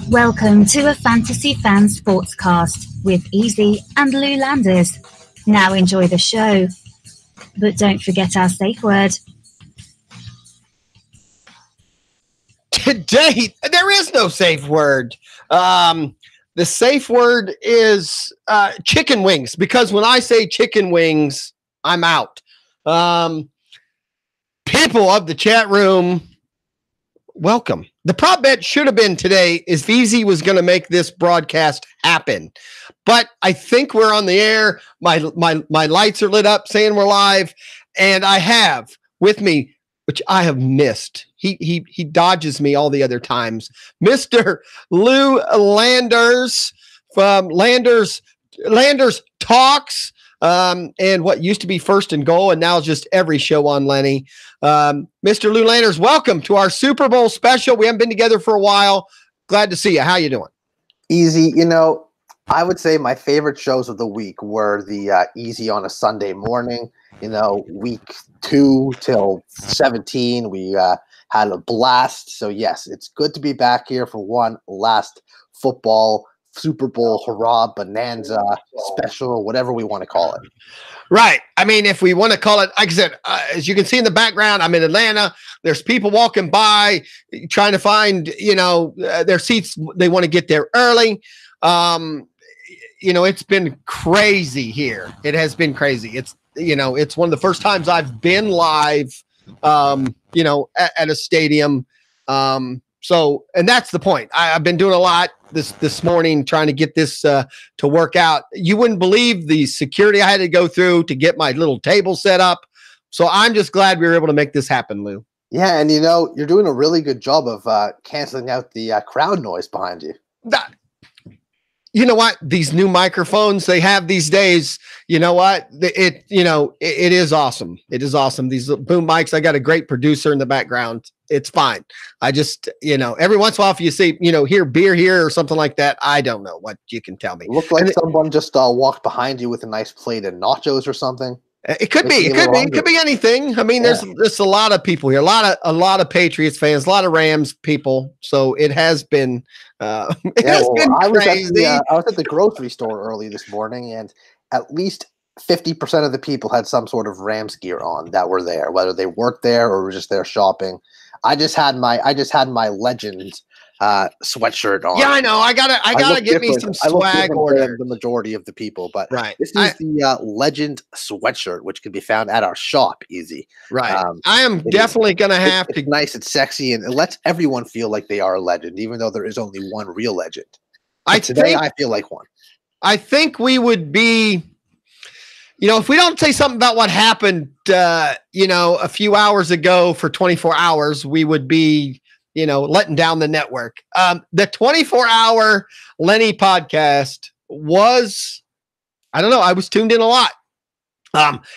Welcome to a Fantasy Fan Sportscast with Easy and Lou Landers. Now enjoy the show, but don't forget our safe word. Today, there is no safe word. The safe word is chicken wings, because when I say chicken wings, I'm out. People of the chat room, welcome. The prop bet should have been today is VZ was going to make this broadcast happen. But I think we're on the air. My lights are lit up saying we're live. And I have with me, which I have missed. He dodges me all the other times. Mr. Lou Landers from Landers Talks. And what used to be First and Goal, and now just every show on Lenny. Mr. Lou Landers, welcome to our Super Bowl special. We haven't been together for a while. Glad to see you. How you doing? Easy. I would say my favorite shows of the week were the Easy on a Sunday morning. Week 2 till 17, we had a blast. So yes, it's good to be back here for one last football Super Bowl hurrah bonanza special, whatever we want to call it. Right. I mean, if we want to call it, like I said, as you can see in the background, I'm in Atlanta. There's people walking by trying to find, their seats. They want to get there early. It's been crazy here. It has been crazy. It's one of the first times I've been live, at a stadium. And that's the point. I've been doing a lot this morning trying to get this to work out. You wouldn't believe the security I had to go through to get my little table set up. So I'm just glad we were able to make this happen, Lou. Yeah, and you're doing a really good job of canceling out the crowd noise behind you. You know what? These new microphones they have these days, you know what? It is awesome. It is awesome. These boom mics, I got a great producer in the background. It's fine. I just, every once in a while, if you see, hear beer here or something like that, I don't know what you can tell me. Look like someone just walked behind you with a nice plate of nachos or something. It could be. It could be anything. I mean, there's a lot of people here, a lot of Patriots fans, a lot of Rams people. So it has been. I was at the grocery store early this morning, and at least 50% of the people had some sort of Rams gear on that were there, whether they worked there or were just there shopping. I just had my Legend sweatshirt on. Yeah, I know. I gotta get me some swag order. The majority of the people, but right. This is the Legend sweatshirt, which can be found at our shop. Easy. Right. I am definitely gonna have to. It's nice, it's sexy, and it lets everyone feel like they are a legend, even though there is only one real legend. I feel like one. I think we would be. If we don't say something about what happened, a few hours ago for 24 hours, we would be, letting down the network. The 24-hour Lenny podcast was, I don't know, I was tuned in a lot.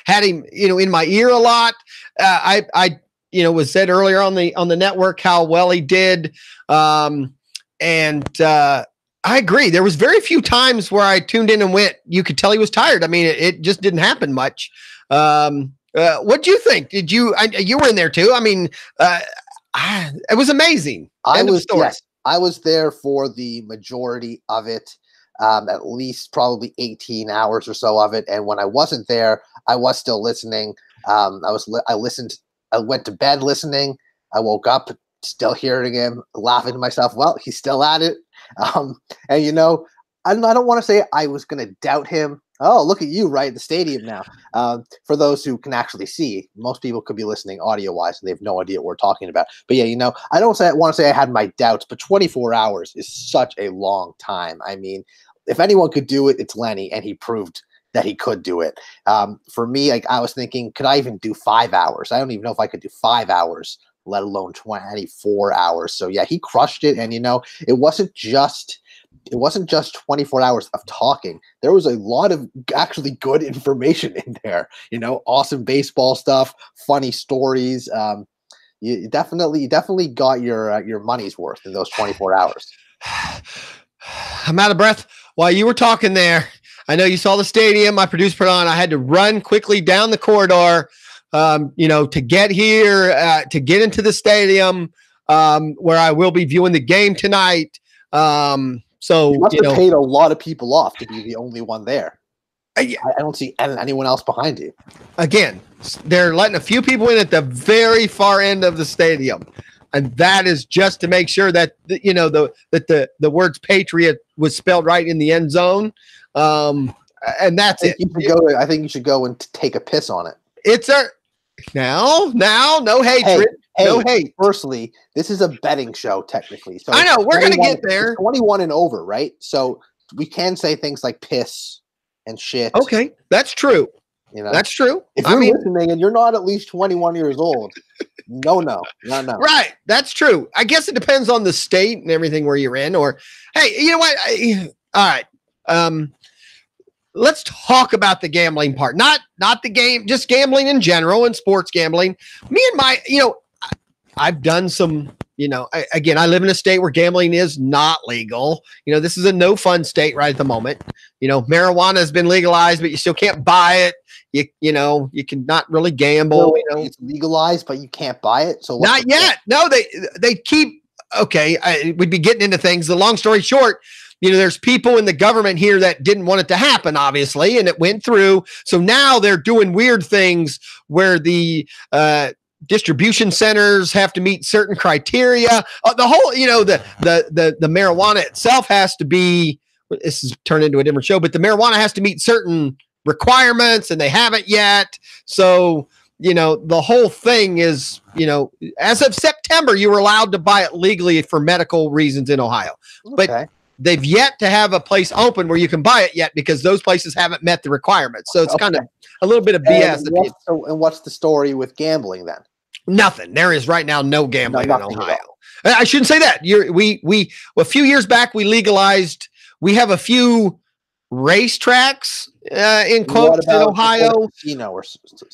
Had him, in my ear a lot. I was said earlier on the network how well he did. I agree. There was very few times where I tuned in and went, you could tell he was tired. I mean, it just didn't happen much. What do you think? Did you were in there too? I mean, it was amazing. I was there for the majority of it, at least probably 18 hours or so of it. And when I wasn't there, I was still listening. I listened. I went to bed listening. I woke up still hearing him, laughing to myself. Well, he's still at it. I don't want to say I was going to doubt him. Oh, look at you, right in the stadium now. For those who can actually see, most people could be listening audio-wise, and they have no idea what we're talking about. But yeah, I don't want to say I had my doubts, but 24 hours is such a long time. I mean, if anyone could do it, it's Lenny, and he proved that he could do it. For me, I was thinking, could I even do 5 hours? I don't even know if I could do 5 hours, let alone 24 hours. So yeah, he crushed it. And it wasn't just 24 hours of talking. There was a lot of actually good information in there, awesome baseball stuff, funny stories. You definitely got your money's worth in those 24 hours. I'm out of breath while you were talking there. I know you saw the stadium. My producer put on. I had to run quickly down the corridor to get here, to get into the stadium, where I will be viewing the game tonight. So you must have paid a lot of people off to be the only one there. I don't see anyone else behind you. Again, they're letting a few people in at the very far end of the stadium, and that is just to make sure that the words "Patriot" was spelled right in the end zone. And that's it. I think you should go and take a piss on it. It's no hatred. No hate. Firstly, this is a betting show, technically. So I know we're going to get there. 21 and over, right? So we can say things like piss and shit. Okay, that's true. That's true. If you're listening and you're not at least 21 years old, no. Right, that's true. I guess it depends on the state and everything where you're in. Or, hey, you know what? All right. Let's talk about the gambling part. Not the game, just gambling in general and sports gambling. Me and I've done some, I live in a state where gambling is not legal. This is a no fun state right at the moment. Marijuana has been legalized, but you still can't buy it. You can not really gamble. It's legalized, but you can't buy it. So not yet. No, they keep, we'd be getting into things. The long story short, there's people in the government here that didn't want it to happen, obviously, and it went through. So now they're doing weird things where the distribution centers have to meet certain criteria. The whole, the marijuana itself has to be. This is turned into a different show, but the marijuana has to meet certain requirements, and they haven't yet. So the whole thing is, as of September, you were allowed to buy it legally for medical reasons in Ohio, but they've yet to have a place open where you can buy it yet because those places haven't met the requirements. So it's kind of a little bit of BS. And what's the story with gambling then? Nothing. There is right now no gambling in Ohio. I shouldn't say that. A few years back we legalized. We have a few racetracks in quotes in Ohio.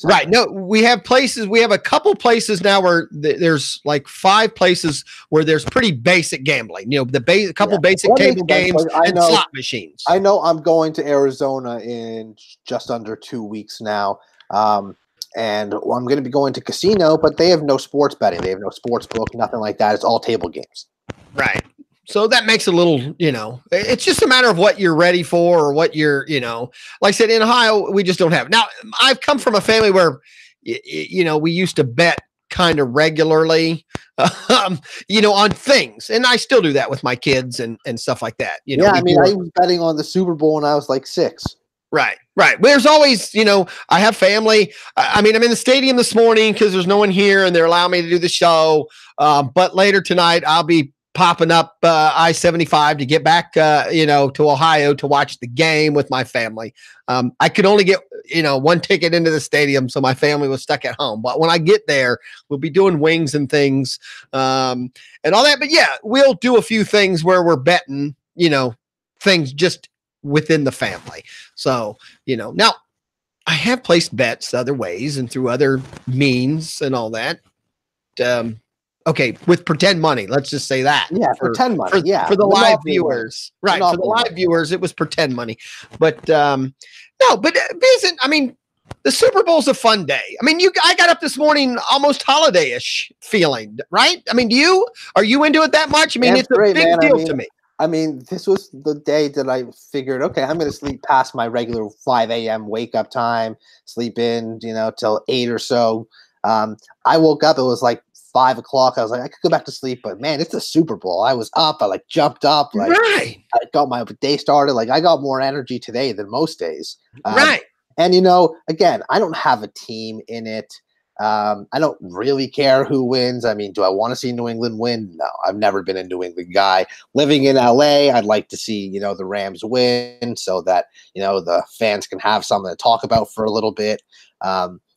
Right. No, we have places. We have a couple places now where there's like 5 places where there's pretty basic gambling. A couple basic table games and slot machines. I know I'm going to Arizona in just under 2 weeks now. And I'm going to be going to casino, but they have no sports betting. They have no sports book, nothing like that. It's all table games. Right. So that makes a little, it's just a matter of what you're ready for or what you're, like I said, in Ohio, we just don't have it. Now, I've come from a family where, we used to bet kind of regularly, on things. And I still do that with my kids and stuff like that. I was betting on the Super Bowl when I was like 6. Right. There's always, I have family. I'm in the stadium this morning because there's no one here and they're allowing me to do the show. But later tonight, I'll be popping up I-75 to get back, to Ohio to watch the game with my family. I could only get, one ticket into the stadium, so my family was stuck at home. But when I get there, we'll be doing wings and things and all that. But yeah, we'll do a few things where we're betting, things just within the family. So, now I have placed bets other ways and through other means and all that. With pretend money, let's just say that. Yeah, pretend money. For the live viewers. Right. For the live viewers, it was pretend money. But no, but the Super Bowl's a fun day. I got up this morning almost holiday-ish feeling, right? Are you into it that much? It's a big deal to me. This was the day that I figured, okay, I'm going to sleep past my regular 5 a.m. wake up time, sleep in, till 8 or so. I woke up, it was like 5 o'clock. I was like, I could go back to sleep, but man, it's a Super Bowl. I was up. I jumped up. I got my day started. I got more energy today than most days. Right. And, again, I don't have a team in it. I don't really care who wins. Do I want to see New England win? No, I've never been a New England guy. Living in LA, I'd like to see, the Rams win so that, the fans can have something to talk about for a little bit.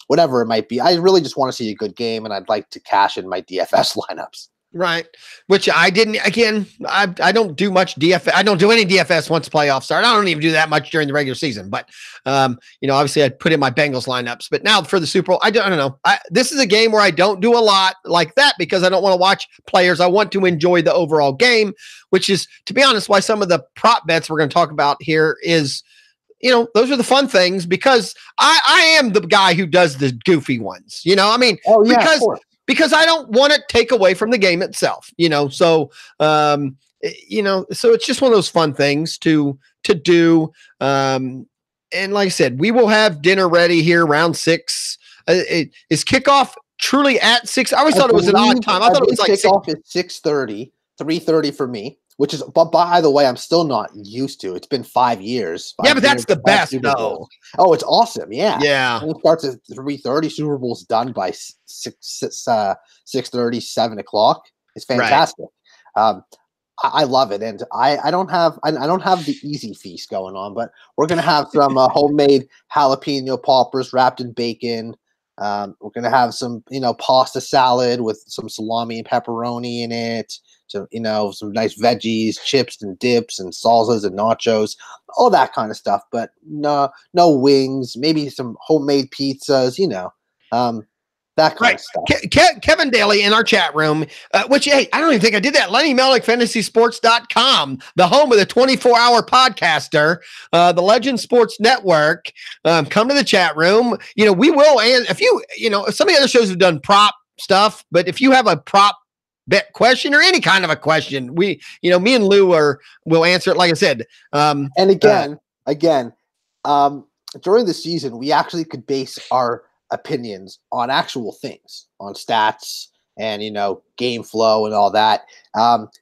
Whatever it might be. I really just want to see a good game, and I'd like to cash in my DFS lineups. Right. Which I didn't, again, I don't do much DFS. I don't do any DFS once playoffs start. I don't even do that much during the regular season, but, obviously I'd put in my Bengals lineups, but now for the Super Bowl, I don't know. This is a game where I don't do a lot like that because I don't want to watch players. I want to enjoy the overall game, which is, to be honest, why some of the prop bets we're going to talk about here is, those are the fun things because I am the guy who does the goofy ones, because I don't want to take away from the game itself, so, So it's just one of those fun things to do. And like I said, we will have dinner ready here around 6. Is kickoff truly at 6? I always thought it was an odd time. I thought it was like kickoff is 6:30, 3:30 for me. Which is, but by the way, I'm still not used to. It's been 5 years. Yeah, but that's the best, though. Oh, it's awesome. Yeah. Yeah. It starts at 3:30. Super Bowl's done by 6:30, 7 o'clock. It's fantastic. Right. I love it, and I don't have the easy feast going on, but we're gonna have some homemade jalapeno poppers wrapped in bacon. We're gonna have some pasta salad with some salami and pepperoni in it. So, some nice veggies, chips and dips and salsas and nachos, all that kind of stuff. But no wings, maybe some homemade pizzas, that kind of stuff. Kevin Daly in our chat room, which, hey, I don't even think I did that. Lenny Melnick, fantasysports.com, the home of the 24-hour podcaster, the Legend Sports Network. Come to the chat room. We will, and if some of the other shows have done prop stuff, but if you have a prop bet question or any kind of a question, me and Lou will answer it. Like I said, and again, during the season, we actually could base our opinions on actual things, on stats and game flow and all that.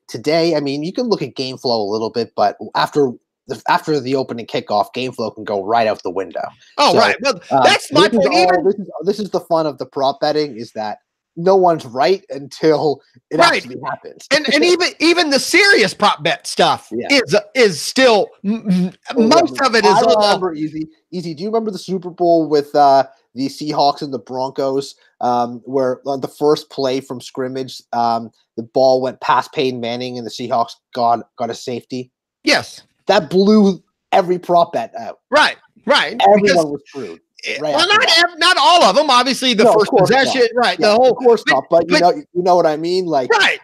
Today, you can look at game flow a little bit, but after the opening kickoff, game flow can go right out the window. Oh, so, right. Well, that's my point. This is the fun of the prop betting, is that no one's right until it actually happens. and even the serious prop bet stuff is still most of it is. I remember Easy. Do you remember the Super Bowl with the Seahawks and the Broncos, where on the first play from scrimmage, the ball went past Peyton Manning and the Seahawks got a safety? Yes, that blew every prop bet out. Right. Everyone was screwed. Right, well, not all of them. Obviously, the first possession, not. right? Yeah, the whole, of course not. But you know what I mean. Like, right?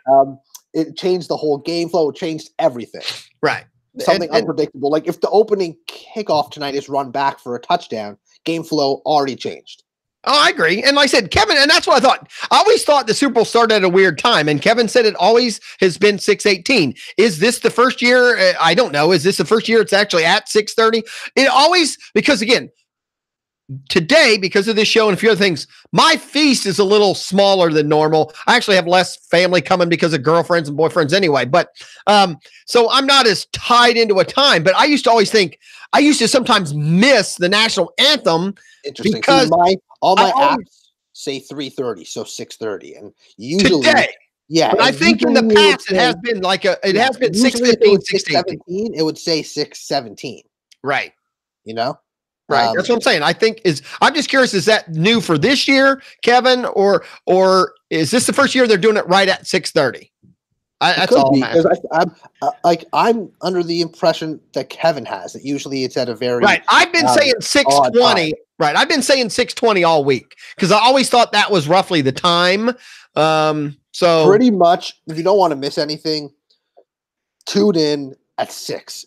It changed the whole game flow. It changed everything. Right. Something unpredictable. Like if the opening kickoff tonight is run back for a touchdown, game flow already changed. Oh, I agree. And like I said, Kevin, and that's what I thought. I always thought the Super Bowl started at a weird time. And Kevin said it always has been 6:18. Is this the first year? I don't know. Is this the first year it's actually at 6:30? It always, because again, today, because of this show and a few other things, my feast is a little smaller than normal. I actually have less family coming because of girlfriends and boyfriends anyway. But so I'm not as tied into a time. But I used to sometimes miss the national anthem. Interesting. Because all my apps say 3:30, so 6:30, and usually today. Yeah, but I think in the past it has been like it has been 6:15, 6:17. It would say 6:17. Right. Right. That's what I'm saying. I'm just curious, is that new for this year, Kevin, or is this the first year they're doing it right at 6:30? That's all. I'm under the impression that Kevin has that usually it's at a very right. I've been saying 6:20. Right. I've been saying 6:20 all week because I always thought that was roughly the time. So pretty much, if you don't want to miss anything, tune in at 6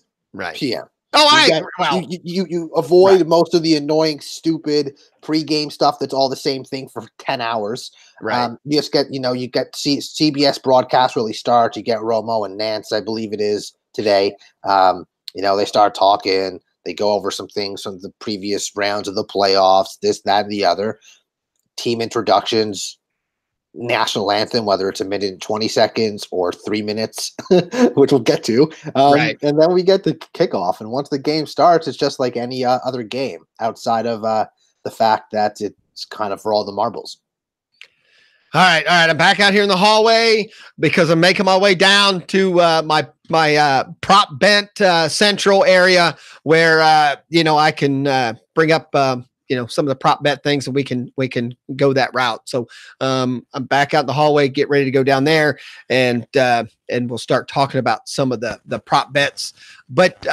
p.m. Oh, you avoid most of the annoying, stupid pregame stuff that's all the same thing for 10 hours. Right. You just get, you get CBS broadcast really starts. You get Romo and Nance, I believe it is today. They start talking. They go over some things from the previous rounds of the playoffs, this, that, and the other. Team introductions, national anthem, whether it's a minute and 20 seconds or 3 minutes, which we'll get to. Right. And then we get the kickoff. And once the game starts, it's just like any other game outside of the fact that it's kind of for all the marbles. All right. I'm back out here in the hallway because I'm making my way down to my prop bent central area where I can bring up some of the prop bet things, and we can go that route. So I'm back out in the hallway, get ready to go down there, and we'll start talking about some of the prop bets. But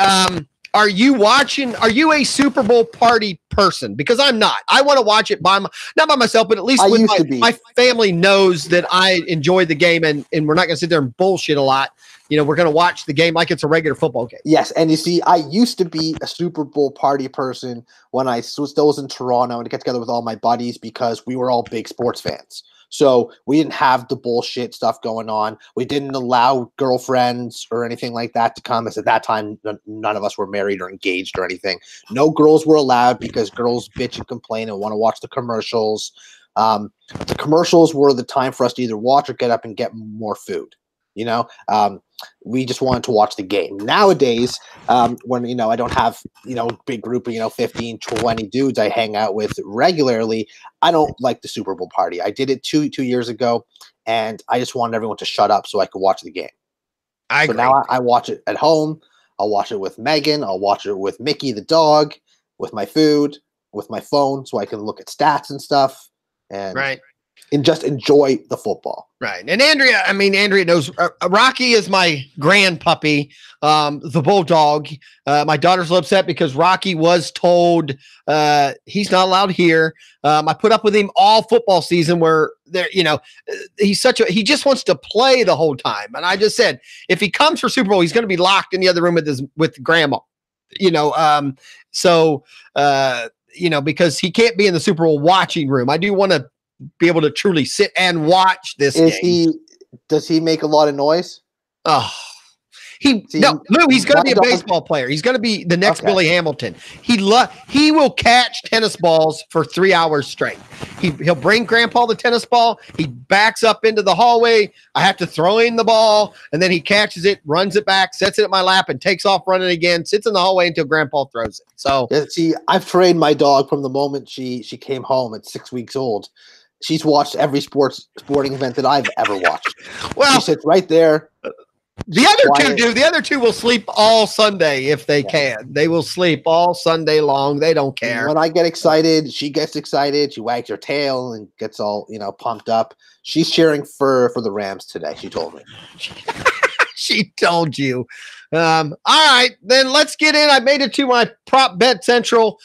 are you a Super Bowl party person? Because I'm not. I want to watch it not by myself, but at least with my family knows that I enjoy the game, and we're not going to sit there and bullshit a lot. We're going to watch the game like it's a regular football game. Yes, and you see, I used to be a Super Bowl party person when I was in Toronto and get together with all my buddies because we were all big sports fans. So we didn't have the bullshit stuff going on. We didn't allow girlfriends or anything like that to come, as at that time, none of us were married or engaged or anything. No girls were allowed because girls bitch and complain and want to watch the commercials. The commercials were the time for us to either watch or get up and get more food. We just wanted to watch the game. Nowadays, when, I don't have, big group of, 15, 20 dudes I hang out with regularly, I don't like the Super Bowl party. I did it two years ago, and I just wanted everyone to shut up so I could watch the game. I agree. Now I watch it at home. I'll watch it with Megan. I'll watch it with Mickey, the dog, with my food, with my phone, so I can look at stats and stuff. And just enjoy the football. Right. And Andrea knows Rocky is my grand puppy, the bulldog. My daughter's upset because Rocky was told he's not allowed here. I put up with him all football season where he just wants to play the whole time. And I just said, if he comes for Super Bowl, he's going to be locked in the other room with grandma, because he can't be in the Super Bowl watching room. I do want to be able to truly sit and watch this game. Does he make a lot of noise? Oh, Lou, he's going to be a baseball player. He's going to be the next Billy Hamilton. He will catch tennis balls for 3 hours straight. He'll bring grandpa the tennis ball. He backs up into the hallway. I have to throw in the ball, and then he catches it, runs it back, sets it at my lap, and takes off running again, sits in the hallway until grandpa throws it. So I've trained my dog from the moment she came home at 6 weeks old. She's watched every sporting event that I've ever watched. Well, she sits right there. The other two will sleep all Sunday if they can. They will sleep all Sunday long. They don't care. And when I get excited, she gets excited. She wags her tail and gets all, pumped up. She's cheering for the Rams today. She told me. She told you. All right, then let's get in. I made it to my Prop Bet Central.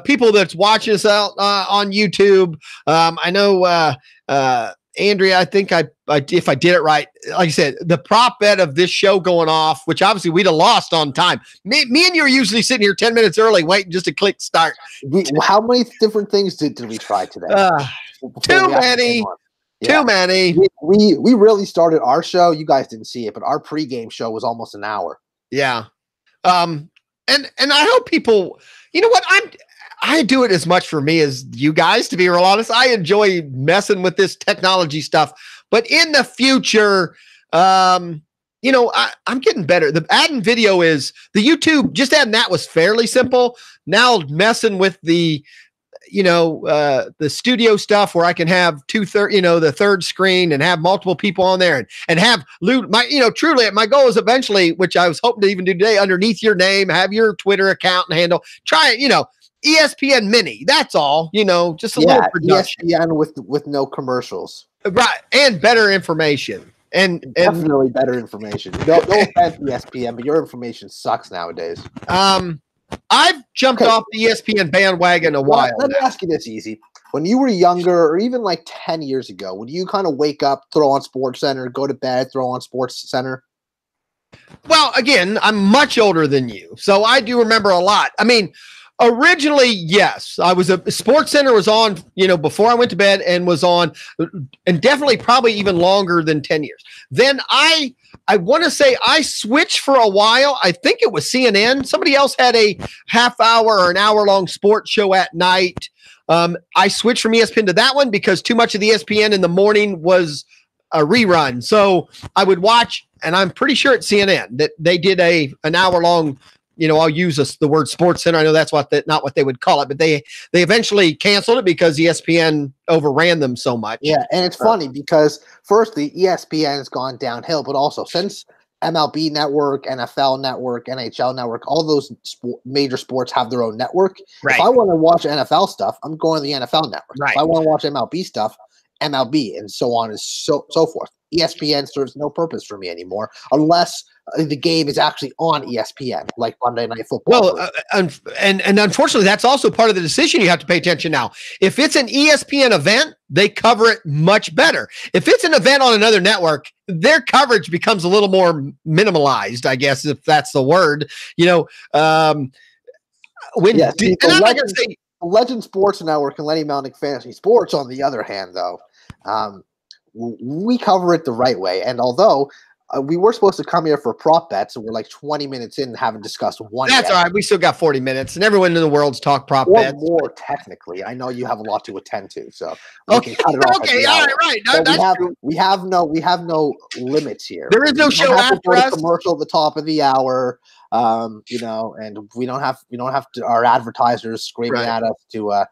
People that's watching us out on YouTube. I know Andrea, I think if I did it right, like I said, the prop bet of this show going off, which obviously we'd have lost on time. Me and you are usually sitting here 10 minutes early waiting just to click start. How many different things did we try today? Too many. Too many. We really started our show. You guys didn't see it, but our pregame show was almost an hour. Yeah. And I hope people, you know what, I do it as much for me as you guys, to be real honest. I enjoy messing with this technology stuff, but in the future, I'm getting better. The adding video is the YouTube, just adding that was fairly simple. Now messing with the studio stuff where I can have the third screen and have multiple people on there and have truly my goal is eventually, which I was hoping to even do today, underneath your name, have your Twitter account and handle, try it, ESPN Mini. That's all, just a little production. ESPN with no commercials. Right. And better information. And definitely better information. No offense, ESPN, but your information sucks nowadays. I've jumped off the ESPN bandwagon a while. Let me ask you this, Easy. When you were younger, or even like 10 years ago, would you kind of wake up, throw on SportsCenter, go to bed, throw on SportsCenter? Well, again, I'm much older than you, so I do remember a lot. I mean, originally, yes, I was SportsCenter was on, before I went to bed, and was on, and definitely probably even longer than 10 years. Then I want to say I switched for a while. I think it was CNN. Somebody else had a half hour or an hour long sports show at night. I switched from ESPN to that one because too much of the ESPN in the morning was a rerun. So I would watch, and I'm pretty sure it's CNN that they did an hour long. I'll use the word SportsCenter. I know that's not what they would call it, but they eventually canceled it because ESPN overran them so much. Yeah, and it's funny because firstly, ESPN has gone downhill, but also since MLB Network, NFL Network, NHL Network, all those major sports have their own network. Right. If I want to watch NFL stuff, I'm going to the NFL Network. Right. If I want to watch MLB stuff, MLB, and so on and so forth. ESPN serves no purpose for me anymore unless the game is actually on ESPN, like Monday Night Football. Well, and unfortunately, that's also part of the decision you have to pay attention now. If it's an ESPN event, they cover it much better. If it's an event on another network, their coverage becomes a little more minimalized, I guess, if that's the word. Legend Sports Network and Lenny Melnick Fantasy Sports, on the other hand, though, we cover it the right way. And although we were supposed to come here for prop bets, so we're like 20 minutes in and haven't discussed one. That's all right. We still got 40 minutes, and everyone in the world's talk prop bets. More technically. I know you have a lot to attend to, so we can cut it off. Okay, all right. No, so that's true. We have no limits here. There is no show after us. Commercial at the top of the hour, and we don't have our advertisers screaming at us to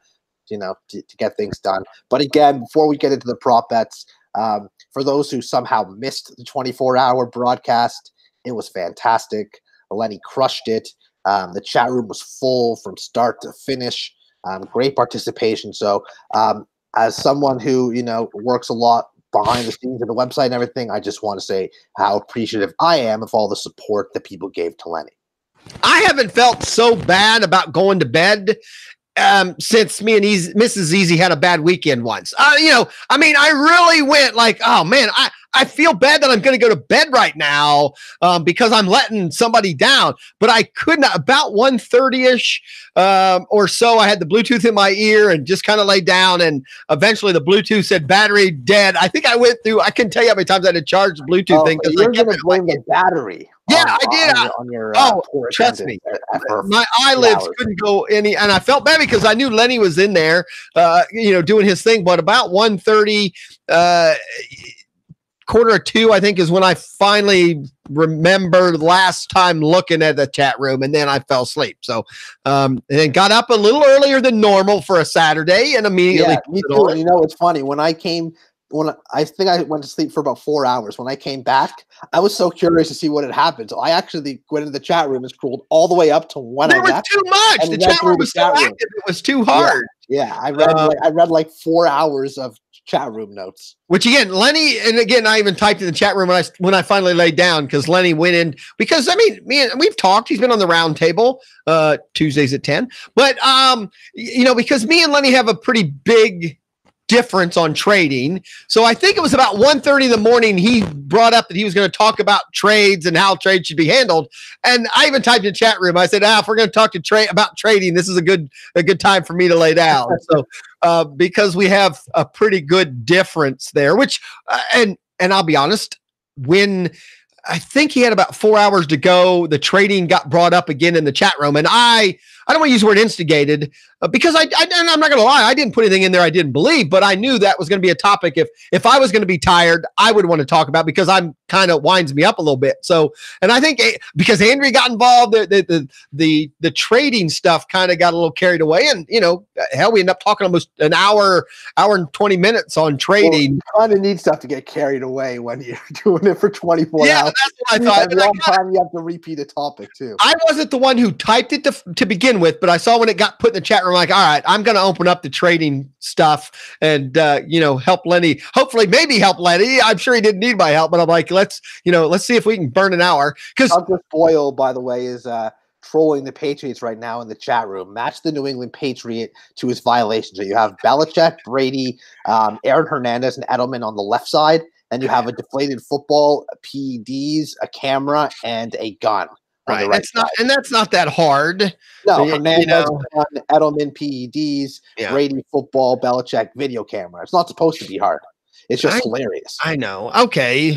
get things done. But again, before we get into the prop bets, for those who somehow missed the 24-hour broadcast, it was fantastic. Lenny crushed it. The chat room was full from start to finish. Great participation. So as someone who, works a lot behind the scenes of the website and everything, I just want to say how appreciative I am of all the support that people gave to Lenny. I haven't felt so bad about going to bed since me and Mrs. Easy had a bad weekend once. I really went like, oh man, I feel bad that I'm going to go to bed right now because I'm letting somebody down. But I could not. About 1:30ish or so, I had the Bluetooth in my ear and just kind of laid down. And eventually, the Bluetooth said battery dead. I think I went through. I couldn't tell you how many times I had to charge the Bluetooth thing because you're going to blame the battery. Yeah, I did. On your trust me. My eyelids couldn't go any, and I felt bad because I knew Lenny was in there, doing his thing. But about 1:30, 1:45, I think, is when I finally remembered last time looking at the chat room, and then I fell asleep. So, and then got up a little earlier than normal for a Saturday, and immediately. Yeah, me too. And it's funny when I think I went to sleep for about 4 hours. When I came back, I was so curious to see what had happened. So I actually went into the chat room and scrolled all the way up to when I left. There was too much. The chat room was so active. It was too hard. Yeah. I read like 4 hours of chat room notes. Which again, Lenny, and again, I even typed in the chat room when I finally laid down because Lenny went in because we've talked. He's been on the round table Tuesdays at 10. But because me and Lenny have a pretty big difference on trading. So I think it was about 1:30 in the morning. He brought up that he was going to talk about trades and how trades should be handled. And I even typed in the chat room. I said, if we're going to talk about trading, this is a good time for me to lay down. So because we have a pretty good difference there, which and I'll be honest, when I think he had about 4 hours to go, the trading got brought up again in the chat room, and I don't want to use the word instigated because I'm not going to lie. I didn't put anything in there I didn't believe, but I knew that was going to be a topic. If I was going to be tired, I would want to talk about because I'm kind of winds me up a little bit. So, and I think because Andrea got involved, the trading stuff kind of got a little carried away, and hell, we ended up talking almost an hour and 20 minutes on trading. Well, you kind of need stuff to get carried away when you're doing it for 24 hours. Yeah, that's what I thought. Every time you have to repeat a topic too. I wasn't the one who typed it to begin with, but I saw when it got put in the chat room, like, all right, I'm going to open up the trading stuff and, help Lenny, hopefully maybe help Lenny. I'm sure he didn't need my help, but I'm like, let's see if we can burn an hour. Because Douglas Boyle, by the way, is trolling the Patriots right now in the chat room. Match the New England Patriot to his violation. So you have Belichick, Brady, Aaron Hernandez, and Edelman on the left side. And you have a deflated football, PEDs, a camera, and a gun. Right. That's not that hard. No, Hernandez, Edelman, PEDs, Brady, football, Belichick, video camera. It's not supposed to be hard. It's just hilarious. I know. Okay.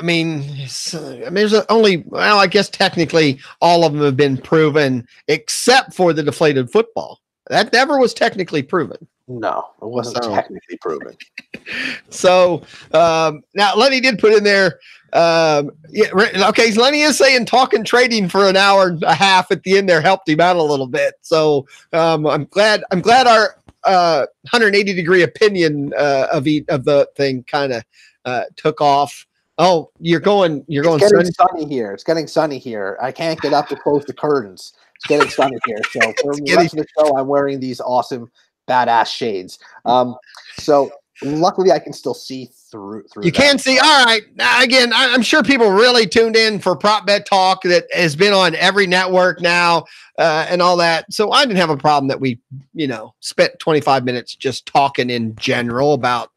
There's I guess technically all of them have been proven except for the deflated football. That never was technically proven. No, it wasn't technically proven. So now Lenny did put in there. Okay, Lenny is saying talking trading for an hour and a half at the end there helped him out a little bit. So I'm glad our 180-degree opinion of the thing kind of took off. Oh, you're going. It's getting sunny here. It's getting sunny here. I can't get up to close the curtains. It's getting sunny here. So for the rest of the show, I'm wearing these awesome, badass shades. So luckily, I can still see through. You can see. All right. Now, again, I'm sure people really tuned in for Prop Bet Talk that has been on every network now and all that. So I didn't have a problem that we, spent 25 minutes just talking in general about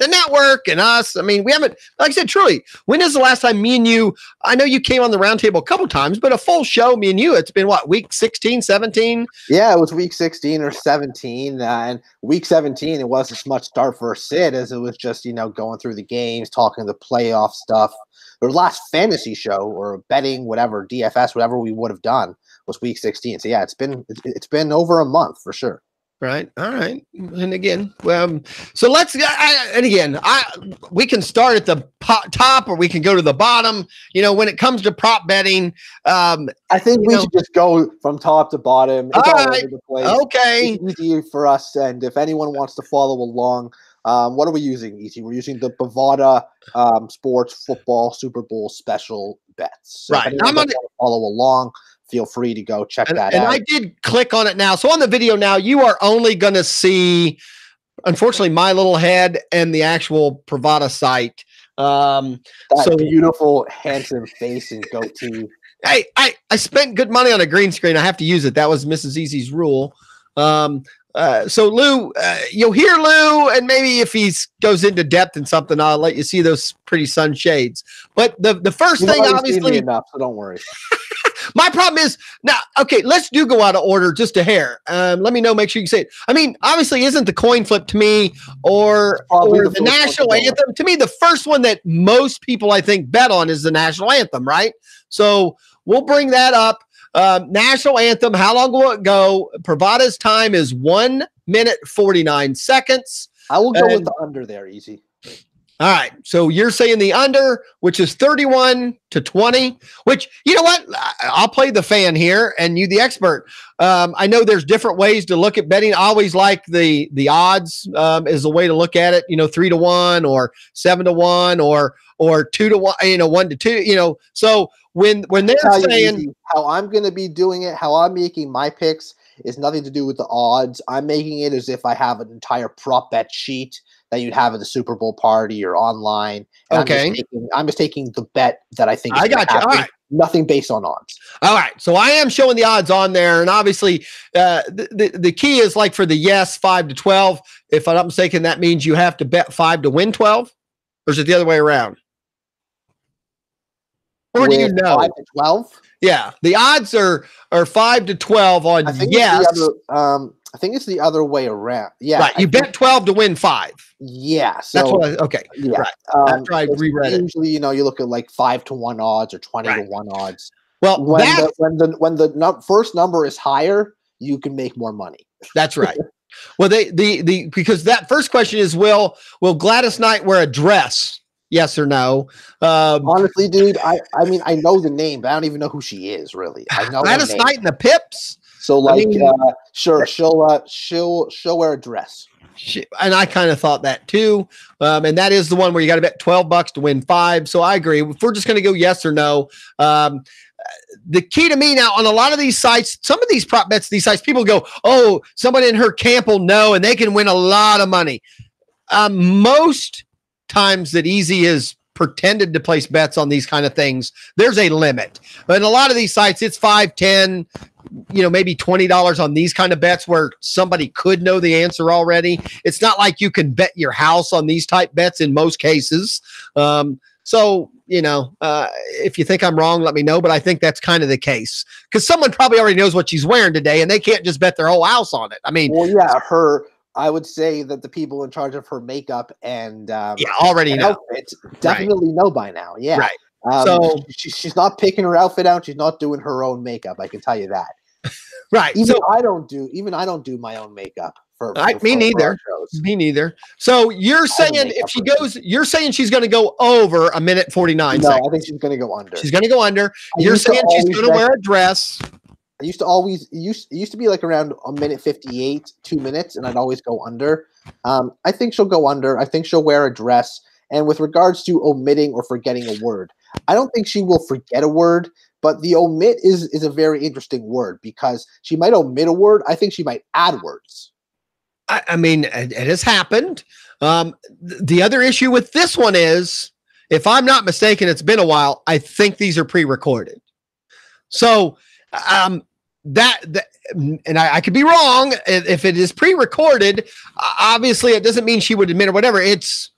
the network and us. I mean, we haven't, like I said, truly, when is the last time me and you, I know you came on the roundtable a couple times, but a full show, me and you, it's been what, week 16, 17? Yeah, it was week 16 or 17. And week 17, it wasn't as much start for Sid as it was just, going through the games, talking the playoff stuff. Or last fantasy show or betting, whatever, DFS, whatever we would have done was week 16. So yeah, it's been over a month for sure. Right. All right. And again, so let's, we can start at the top or we can go to the bottom. When it comes to prop betting, I think we should just go from top to bottom. It's all over the place. Okay. It's easy for us. And if anyone wants to follow along, what are we using, Easy? We're using the Bovada Sports Football Super Bowl special bets. So right. I'm going to follow along. Feel free to go check that out. And I did click on it now. So on the video now, you are only going to see, unfortunately, my little head and the actual Bovada site. That beautiful, handsome face and goatee. Hey, I spent good money on a green screen. I have to use it. That was Mrs. Easy's rule. So Lou, you'll hear Lou, and maybe if he goes into depth in something, I'll let you see those pretty sunshades. But the first thing, obviously, enough, so don't worry. My problem is now, okay, let's go out of order just a hair. Let me know, make sure you say it. I mean, obviously, isn't the coin flip to me or the national anthem? To me, the first one that most people, I think, bet on is the national anthem, right? So we'll bring that up. National anthem, how long will it go? Bovada's time is 1 minute 49 seconds. I will go with the under there, Easy. All right. So you're saying the under, which is 31-20, which, you know what? I'll play the fan here and you the expert. I know there's different ways to look at betting. I always like the odds as a way to look at it, 3-1 or 7-1 or 2-1, 1-2, so when they're saying how I'm going to be doing it, how I'm making my picks is nothing to do with the odds. I'm making it as if I have an entire prop bet sheet that you'd have at the Super Bowl party or online. And okay. I'm just taking the bet that I think is I got you. All right. Nothing based on odds. All right. So I am showing the odds on there. And obviously the key is like for the yes, 5-12. If I'm not mistaken, that means you have to bet 5 to win 12. Or is it the other way around? Or do you know? 5-12? Yeah. The odds are 5-12 on yes. I think it's the other way around. Yeah. Right. You bet 12 to win 5. Yeah. So that's what okay. Yeah. Right. After I reread it. Usually, you look at like 5-1 odds or 20-1 odds. Well, when the first number is higher, you can make more money. That's right. Well, because that first question is, will Gladys Knight wear a dress? Yes or no? Honestly, dude, I mean, I know the name, but I don't even know who she is. Really, I know Gladys Knight and the Pips. So, sure, she'll wear a dress. And I kind of thought that too. And that is the one where you got to bet $12 to win 5. So I agree. If we're just going to go yes or no, the key to me now on a lot of these sites, some of these prop bets, these sites, people go, oh, somebody in her camp will know, and they can win a lot of money. Most times that Easy is pretended to place bets on these kind of things, there's a limit. But in a lot of these sites, it's 5, 10, maybe $20 on these kind of bets where somebody could know the answer already. It's not like you can bet your house on these type bets in most cases. So, if you think I'm wrong, let me know. But I think that's kind of the case because someone probably already knows what she's wearing today and they can't just bet their whole house on it. I mean, well, yeah, I would say that the people in charge of her makeup and already know. Outfits definitely know by now. Yeah. Right. So she's not picking her outfit out. She's not doing her own makeup. I can tell you that. Right. Even I don't do my own makeup for me neither. Me neither. So you're saying if she goes, you're saying she's going to go over 1 minute 49 seconds. I think she's going to go under. She's going to go under. You're saying she's going to wear a dress. I used to be like around 1 minute 58, 2 minutes, and I'd always go under. I think she'll go under. I think she'll wear a dress. And with regards to omitting or forgetting a word, I don't think she will forget a word, but the omit is a very interesting word because she might omit a word. I think she might add words. I mean, it has happened. The other issue with this one is, if I'm not mistaken, it's been a while. I think these are pre-recorded. So, and I could be wrong if it is pre-recorded. Obviously, it doesn't mean she would admit or whatever. It's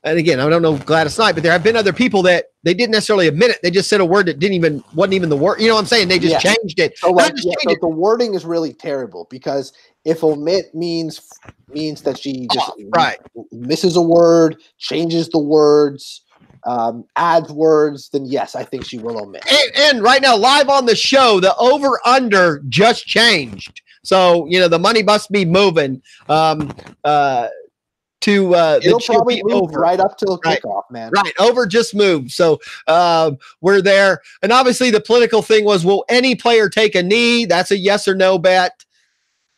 and again, I don't know Gladys Knight, but there have been other people that they didn't necessarily admit it. They just said a word that wasn't even the word. You know what I'm saying? They just changed it. So, the wording is really terrible, because if omit means that she just misses a word, changes the words, adds words, then yes, I think she will omit. And right now, live on the show, the over-under just changed. So, the money must be moving. It'll probably move over right up till kickoff, man. Right, over just moved. So we're there. And obviously the political thing was, will any player take a knee? That's a yes or no bet.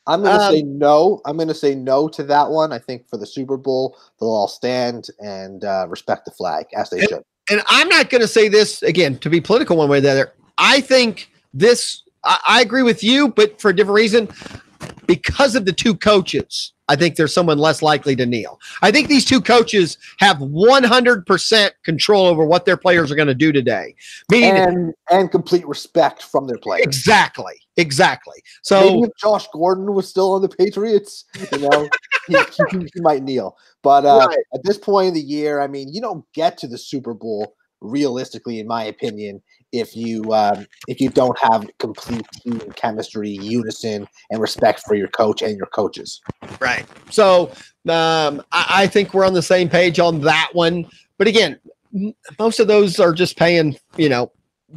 I'm going to say no. I'm going to say no to that one. I think for the Super Bowl, they'll all stand and respect the flag, as they should. And I'm not going to say this, again, to be political one way or the other. I think I agree with you, but for a different reason. Because of the two coaches, I think there's someone less likely to kneel. I think these two coaches have 100% control over what their players are going to do today. And complete respect from their players. Exactly. So maybe if Josh Gordon was still on the Patriots, he might kneel. But at this point in the year, I mean, you don't get to the Super Bowl realistically, in my opinion, if you don't have complete team chemistry, unison, and respect for your coach and your coaches. Right. So I think we're on the same page on that one. But again, most of those are just paying,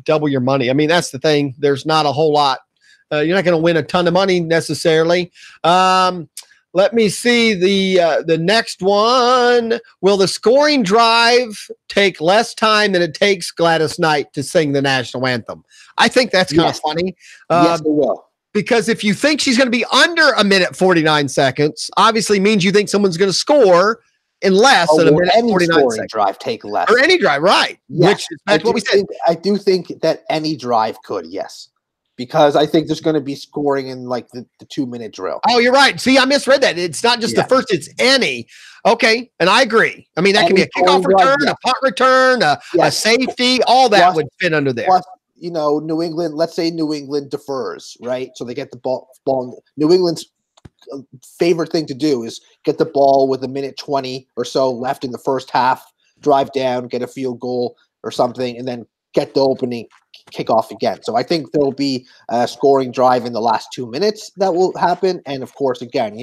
double your money. I mean, that's the thing. There's not a whole lot. You're not going to win a ton of money necessarily. Let me see the next one. Will the scoring drive take less time than it takes Gladys Knight to sing the national anthem? I think that's kind of funny. Yes, it will. Because if you think she's going to be under a minute 49 seconds, obviously means you think someone's going to score in less than a minute 49 seconds. Drive take less. Or any drive, right? Yes. That's what we said. I do think that any drive could, yes. Because I think there's going to be scoring in like the 2-minute drill. Oh, you're right. See, I misread that. It's not just the first, it's any. Okay. And I agree. I mean, that can be a kickoff return, a punt return, a safety, all that would fit under there. Plus, New England, let's say New England defers, right? So they get the ball. New England's favorite thing to do is get the ball with a minute 20 or so left in the first half, drive down, get a field goal or something, and then get the opening kickoff again. So I think there'll be a scoring drive in the last 2 minutes that will happen. And of course, again,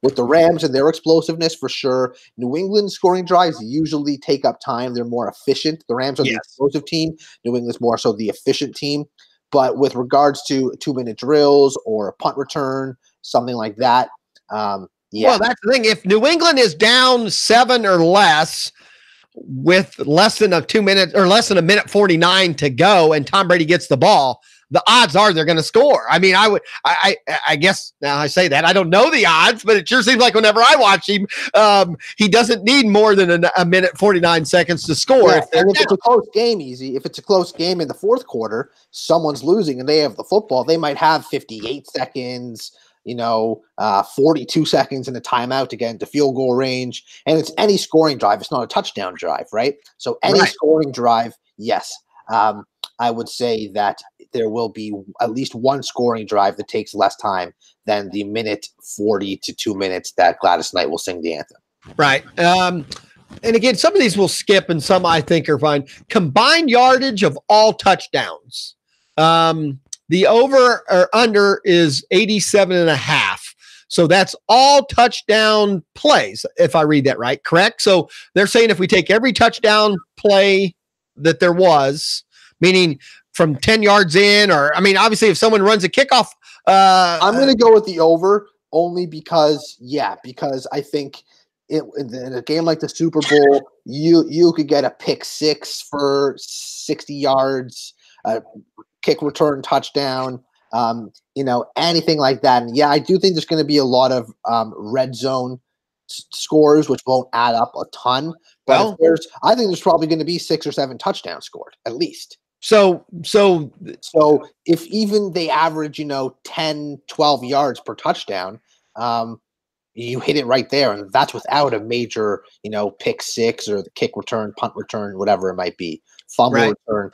with the Rams and their explosiveness, for sure, New England scoring drives usually take up time. They're more efficient. The Rams are the explosive team. New England's more so the efficient team. But with regards to 2-minute drills or a punt return, something like that, Well, that's the thing. If New England is down 7 or less, with less than 2 minutes or less than a minute 49 to go and Tom Brady gets the ball, the odds are they're going to score. I mean, I guess now I say that I don't know the odds, but it sure seems like whenever I watch him, he doesn't need more than a minute 49 seconds to score. If it's a close game, if it's a close game in the fourth quarter, someone's losing and they have the football, they might have 58 seconds, 42 seconds in a timeout to get into field goal range. And it's any scoring drive. It's not a touchdown drive, right? So any scoring drive, yes. I would say that there will be at least one scoring drive that takes less time than the minute 40 to 2 minutes that Gladys Knight will sing the anthem. Right. And again, some of these will skip and some I think are fine. Combined yardage of all touchdowns. The over or under is 87.5. So that's all touchdown plays, if I read that right, correct? So they're saying if we take every touchdown play that there was, meaning from 10 yards in, or, I mean, obviously if someone runs a kickoff. I'm going to go with the over only because I think in a game like the Super Bowl, you could get a pick six for 60 yards, kick return touchdown, anything like that. And I do think there's going to be a lot of red zone scores, which won't add up a ton. But I think there's probably going to be 6 or 7 touchdowns scored at least. So if even they average, 10, 12 yards per touchdown, you hit it right there. And that's without a major, pick six or the kick return, punt return, whatever it might be, fumble return.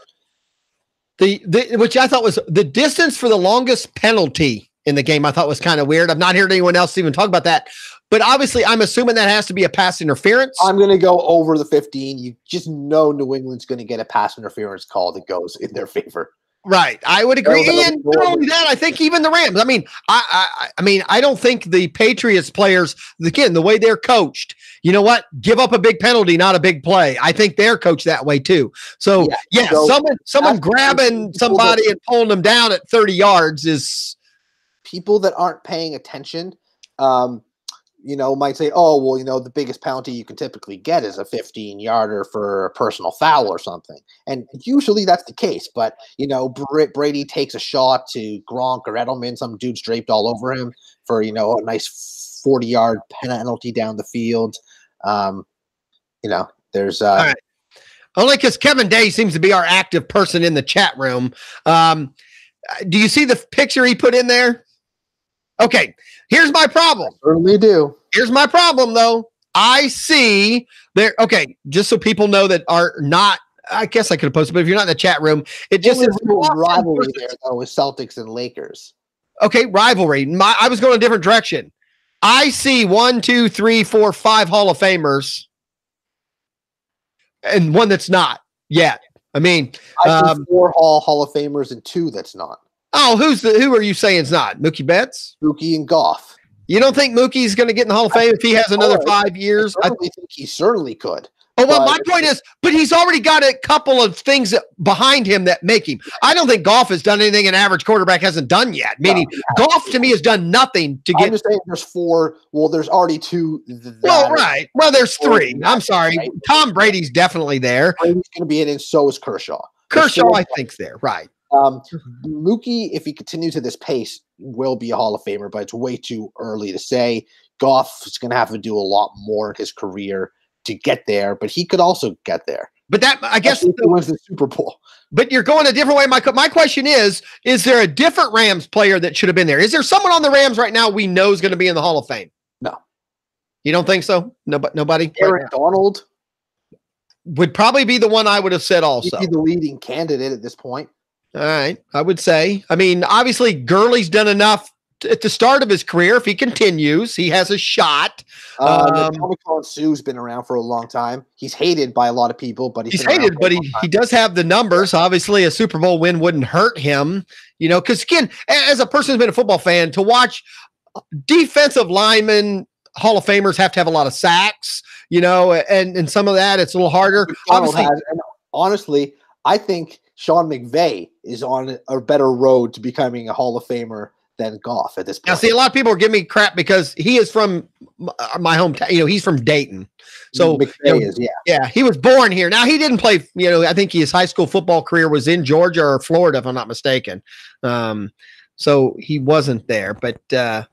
Which I thought was the distance for the longest penalty in the game, I thought was kind of weird. I've not heard anyone else even talk about that. but obviously I'm assuming that has to be a pass interference. I'm going to go over the 15. You just know New England's going to get a pass interference call that goes in their favor. Right. I would agree. And not only that, I think even the Rams, I mean, I don't think the Patriots players, again, the way they're coached, you know what? Give up a big penalty, not a big play. I think they're coached that way too. So someone grabbing somebody and pulling them down at 30 yards is people that aren't paying attention. Might say, oh, well, the biggest penalty you can typically get is a 15-yarder for a personal foul or something. And usually that's the case. But, Brady takes a shot to Gronk or Edelman. Some dude's draped all over him for, a nice 40-yard penalty down the field. There's all right. Only because Kevin Day seems to be our active person in the chat room. Do you see the picture he put in there? Okay, here's my problem. I certainly do. Here's my problem, though. I see there. Okay, just so people know that are not. I guess I could have posted, but if you're not in the chat room, it just says rivalry there though with Celtics and Lakers. Okay, rivalry. I was going a different direction. I see 1, 2, 3, 4, 5 Hall of Famers, and one that's not yet. I mean, I see 4 Hall of Famers and 2 that's not. Oh, who are you saying is not? Mookie Betts? Mookie and Goff. You don't think Mookie's going to get in the Hall of Fame if he has another 5 years? I think he certainly could. Oh, well, my point is, but he's already got a couple of things behind him that make him. I don't think Goff has done anything an average quarterback hasn't done yet. Meaning, Goff to me has done nothing to get. I'm just saying there's 4. Well, there's already 2. Right. Well, there's 3. I'm sorry. Right. Tom Brady's definitely there. Brady's going to be in, and so is Kershaw. I think's there. Right. Mookie, if he continues at this pace, will be a Hall of Famer, but it's way too early to say. Goff is going to have to do a lot more in his career to get there, but he could also get there. But that, I guess, he wins the Super Bowl. But you're going a different way. My question is there a different Rams player that should have been there? Is there someone on the Rams right now we know is going to be in the Hall of Fame? No. You don't think so? Nobody? Aaron Donald would probably be the one I would have said also. He'd be the leading candidate at this point. All right, I would say. I mean, obviously, Gurley's done enough at the start of his career. If he continues, he has a shot. Tommy Sue's been around for a long time. He's hated by a lot of people, but he's hated, but he does have the numbers. Obviously, a Super Bowl win wouldn't hurt him, because again, as a person who's been a football fan, to watch defensive linemen, Hall of Famers have to have a lot of sacks, and some of that, it's a little harder. Honestly, I think Sean McVay is on a better road to becoming a Hall of Famer than Goff at this point. Now, see, a lot of people are giving me crap because he is from my hometown. He's from Dayton. So, he was born here. Now, he didn't play, I think his high school football career was in Georgia or Florida, if I'm not mistaken. So he wasn't there. But, so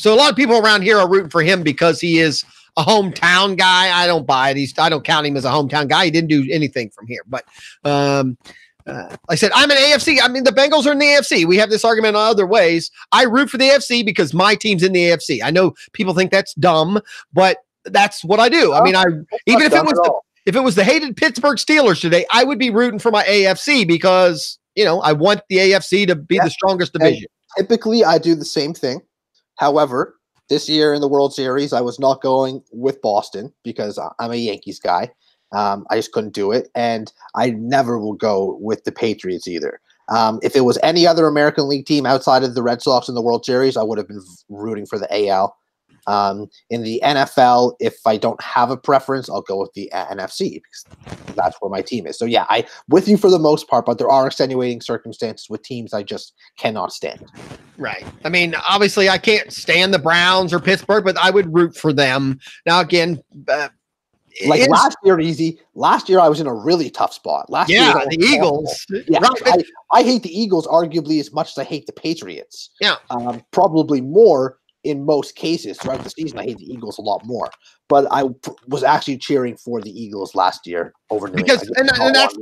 a lot of people around here are rooting for him because he is a hometown guy. I don't buy it. I don't count him as a hometown guy. He didn't do anything from here. But like I said, I'm an AFC. I mean, the Bengals are in the AFC. We have this argument in other ways. I root for the AFC because my team's in the AFC. I know people think that's dumb, but that's what I do. I mean, even if it was the hated Pittsburgh Steelers today, I would be rooting for my AFC because I want the AFC to be the strongest division. And typically, I do the same thing. However, this year in the World Series, I was not going with Boston because I'm a Yankees guy. I just couldn't do it. And I never will go with the Patriots either. If it was any other American League team outside of the Red Sox in the World Series, I would have been rooting for the AL. In the NFL, if I don't have a preference, I'll go with the NFC because that's where my team is. So yeah, I with you for the most part, but there are extenuating circumstances with teams I just cannot stand. Right. I mean, obviously I can't stand the Browns or Pittsburgh, but I would root for them. Now again, last year, last year I was in a really tough spot. Last year, the Eagles. Yeah, right. I hate the Eagles arguably as much as I hate the Patriots. Yeah. Probably more in most cases throughout the season. I hate the Eagles a lot more, but I was actually cheering for the Eagles last year over New England. And that's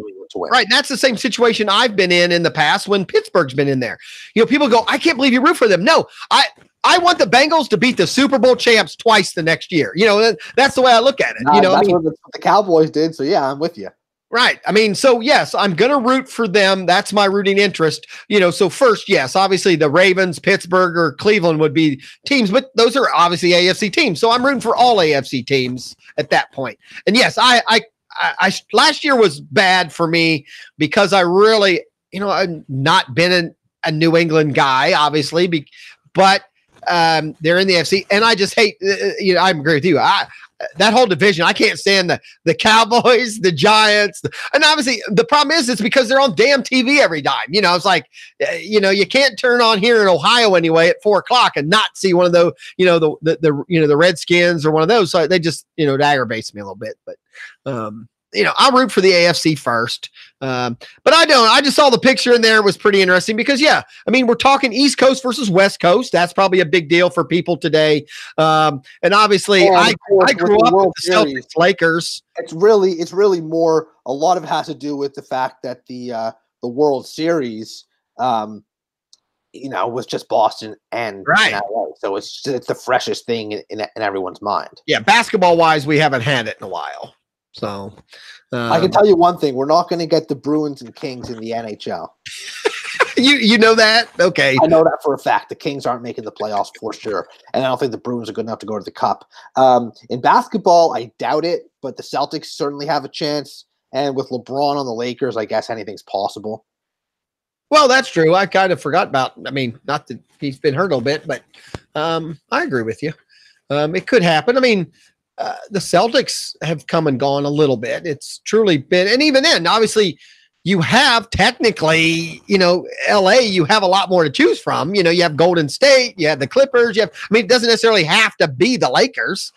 right. And that's the same situation I've been in the past when Pittsburgh's been in there. People go, I can't believe you root for them. No, I want the Bengals to beat the Super Bowl champs twice the next year. That's the way I look at it. That's what the Cowboys did. So yeah, I'm with you. Right. I mean, so yes, I'm going to root for them. That's my rooting interest. So first, yes, obviously the Ravens, Pittsburgh, or Cleveland would be teams, but those are obviously AFC teams. So I'm rooting for all AFC teams at that point. And yes, I last year was bad for me because I really, I've not been a New England guy, obviously, but they're in the AFC, and I just hate. I agree with you. That whole division, I can't stand the Cowboys, the Giants, and obviously the problem is it's because they're on damn TV every time. It's like, you can't turn on here in Ohio anyway at 4:00 and not see one of those, the Redskins or one of those. So they just, it aggravates me a little bit. But I'll root for the AFC first. But I don't. I just saw the picture in there. It was pretty interesting because, we're talking East Coast versus West Coast. That's probably a big deal for people today. And obviously, I grew up with the Celtics Lakers. It's really more. A lot of it has to do with the fact that the World Series, was just Boston and LA. So it's the freshest thing in everyone's mind. Yeah, basketball wise, we haven't had it in a while. So I can tell you one thing: we're not going to get the Bruins and Kings in the NHL. You know that? Okay, I know that for a fact. The Kings aren't making the playoffs for sure, and I don't think the Bruins are good enough to go to the Cup. In basketball, I doubt it, but the Celtics certainly have a chance. And with LeBron on the Lakers, I guess anything's possible. Well, that's true. I kind of forgot about. Not that he's been hurt a little bit, but I agree with you. It could happen. The Celtics have come and gone a little bit. It's truly been, and even then, obviously, you have technically, LA, you have a lot more to choose from. You have Golden State, you have the Clippers, it doesn't necessarily have to be the Lakers,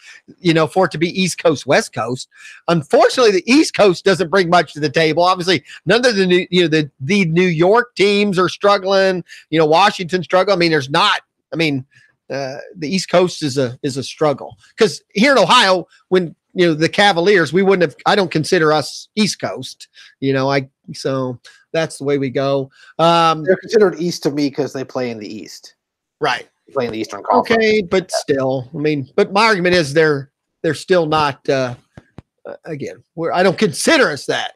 for it to be East Coast, West Coast. Unfortunately, the East Coast doesn't bring much to the table. Obviously, none of the New York teams are struggling. Washington struggling. There's not. The East Coast is a struggle because here in Ohio, when the Cavaliers, we wouldn't have. I don't consider us East Coast. So that's the way we go. They're considered East to me because they play in the East. Right, they play in the Eastern Conference. Okay, but still, but my argument is they're still not. Again, I don't consider us that.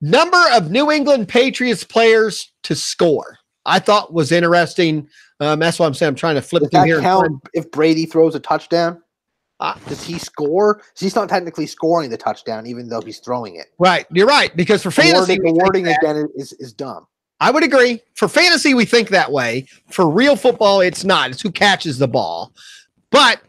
Number of New England Patriots players to score, I thought was interesting. That's what I'm saying. I'm trying to flip through here. Count if Brady throws a touchdown? Does he score? He's not technically scoring the touchdown, even though he's throwing it. Right. You're right. Because for fantasy, the wording again is dumb. I would agree. For fantasy, we think that way. For real football, it's not. It's who catches the ball. But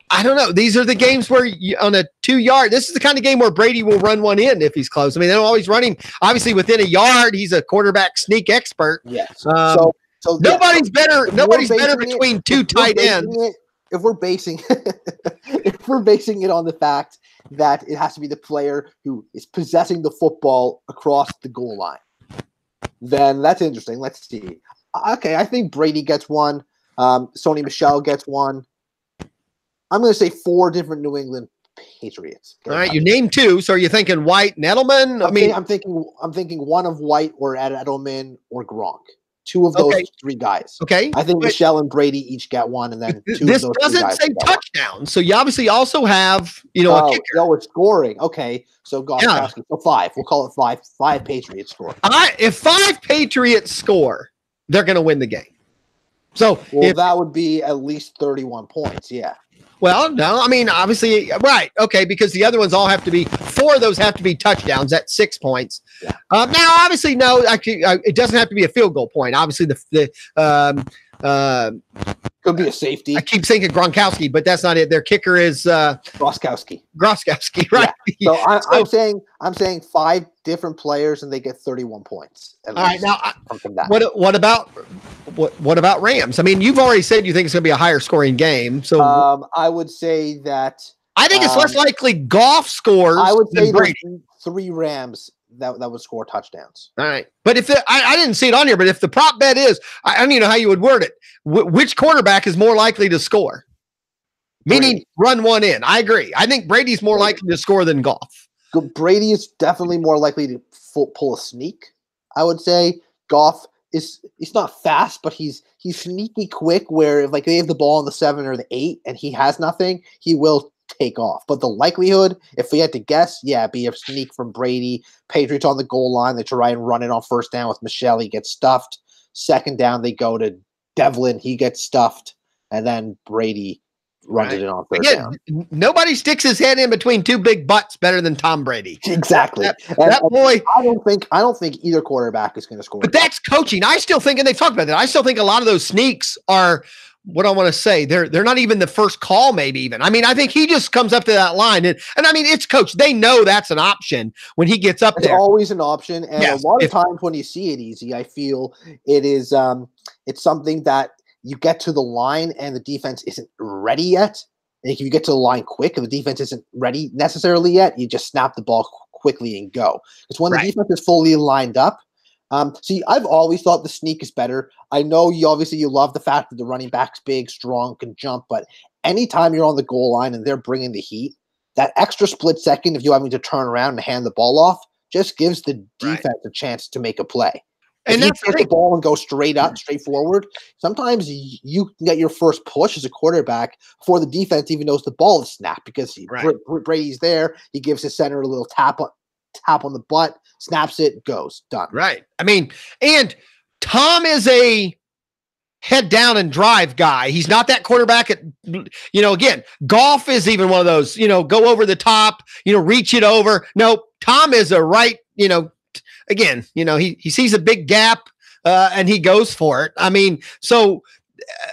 I don't know. These are the games where on a 2-yard, this is the kind of game where Brady will run one in if he's close. They're always running. Obviously, within a yard, he's a quarterback sneak expert. Yes. So nobody's better. Nobody's better between two tight ends. If we're basing it on the fact that it has to be the player who is possessing the football across the goal line, then that's interesting. Let's see. Okay, I think Brady gets one. Sony Michel gets one. I'm going to say 4 different New England Patriots. All right, you named 2. So are you thinking White and Edelman? I'm thinking one of White or Edelman or Gronk. 2 of those 3 guys. Okay. I think Michelle and Brady each get one, and then 2 of those 3 guys. This doesn't say touchdown, so you obviously also have a kicker. No, it's scoring. Okay, so Gronkowski. So 5. We'll call it 5. 5 Patriots score. If 5 Patriots score, they're going to win the game. So that would be at least 31 points. Yeah. Well, no, obviously, right. Okay, because the other ones all have to be 4 of those have to be touchdowns at 6 points. Yeah. Now, obviously, no, actually, it doesn't have to be a field goal point. Obviously, could be a safety. I keep thinking Gronkowski, but that's not it. Their kicker is Gronkowski, right? Yeah. So I'm saying 5 different players, and they get 31 points. All right, now what about Rams? You've already said you think it's going to be a higher scoring game. So I would say that I think it's less likely Goff scores. I would say Brady. 3 Rams that would score touchdowns. All right. But if I didn't see it on here, but if the prop bet is, I don't even know how you would word it. Which quarterback is more likely to score? Meaning run one in. I agree. I think Brady's more likely to score than Goff. Brady is definitely more likely to pull a sneak. I would say Goff he's not fast, but he's sneaky quick. Where if they have the ball on the 7 or the 8 and he has nothing, he will take off. But the likelihood, if we had to guess, it'd be a sneak from Brady. Patriots on the goal line. They try and run it on first down with Michelle. He gets stuffed. Second down, they go to Devlin. He gets stuffed. And then Brady runs it in on third down. Nobody sticks his head in between two big butts better than Tom Brady. Exactly. That boy. I don't think either quarterback is going to score. But that's coaching. I still think, and they've talked about that, I still think a lot of those sneaks are, what I want to say, they're not even the first call, maybe even. I mean, I think he just comes up to that line. And I mean, it's coach. They know that's an option when he gets up there. It's always an option. And a lot of times when you see it easy, I feel it is it's something that you get to the line and the defense isn't ready yet. And if you get to the line quick and the defense isn't ready necessarily yet, you just snap the ball quickly and go. It's when the defense is fully lined up. See, I've always thought the sneak is better. I know you love the fact that the running back's big, strong, can jump, but anytime you're on the goal line and they're bringing the heat, that extra split second of you having to turn around and hand the ball off just gives the defense a chance to make a play. And you get the ball and go straight forward. Sometimes you can get your first push as a quarterback before the defense even knows the ball is snapped because Brady's there. He gives his center a little tap on the butt, snaps it, goes, done. Right. I mean, and Tom is a head down and drive guy. He's not that quarterback at, again, Goff is even one of those, go over the top, reach it over. No, Tom is a again, he sees a big gap and he goes for it. I mean, so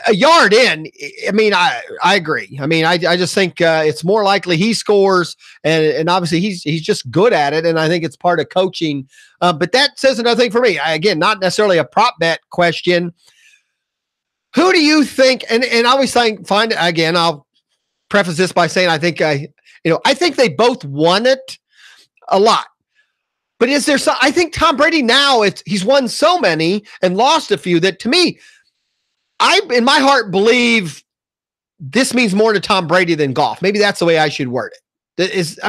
a yard in, I mean, I agree. I mean, I just think it's more likely he scores and obviously he's just good at it. And I think it's part of coaching. But that says another thing for me. Again, not necessarily a prop bet question. Who do you think, and I always find again, I'll preface this by saying, I think they both won it a lot. But is there I think Tom Brady now, he's won so many and lost a few that to me, I, in my heart, believe this means more to Tom Brady than Goff. Maybe that's the way I should word it.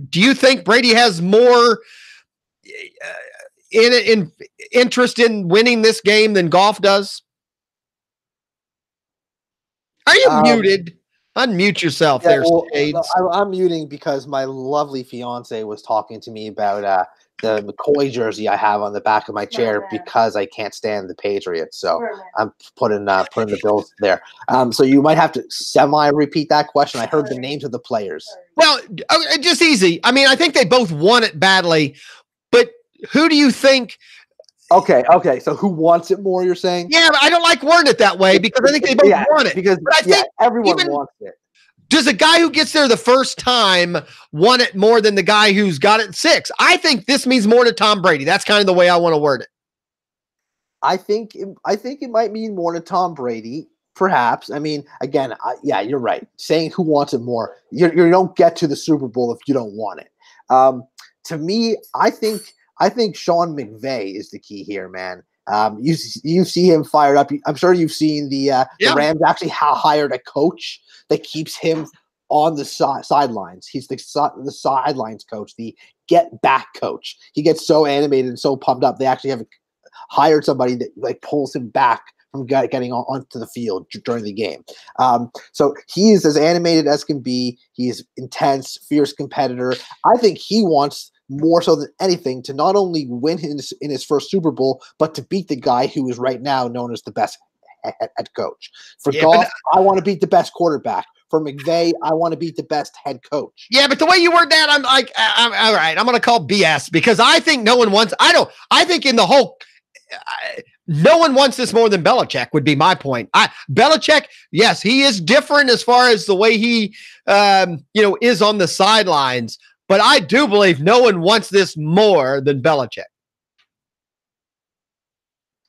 Do you think Brady has more in interest in winning this game than Goff does? Are you muted? Unmute yourself there, Shades. I'm muting because my lovely fiance was talking to me about the McCoy jersey I have on the back of my chair because I can't stand the Patriots. So I'm putting the Bills there. So you might have to semi-repeat that question. I heard the names of the players. Well, just easy. I mean, I think they both won it badly, but who do you think? Okay. So who wants it more, you're saying? Yeah, but I don't like wording it that way because I think they both want it. Because I think everyone wants it. Does a guy who gets there the first time want it more than the guy who's got it 6? I think this means more to Tom Brady. That's kind of the way I want to word it. I think it might mean more to Tom Brady, perhaps. I mean, again, you're right. Saying who wants it more, you don't get to the Super Bowl if you don't want it. To me, I think Sean McVay is the key here, man. You see him fired up. I'm sure you've seen the Rams actually hired a coach that keeps him on the sidelines. He's the sidelines coach, the get back coach. He gets so animated and so pumped up. They actually have hired somebody that pulls him back from getting onto the field during the game. So he is as animated as can be. He's intense, fierce competitor. I think he wants more so than anything to not only win in his first Super Bowl, but to beat the guy who is right now known as the best head coach. For Goff, I want to beat the best quarterback. For McVay, I want to beat the best head coach. Yeah, but the way you word that, I'm like, I'm all right. I'm going to call BS because I think no one wants. I think in the whole. No one wants this more than Belichick would be my point. Belichick, yes, he is different as far as the way he, is on the sidelines. But I do believe no one wants this more than Belichick.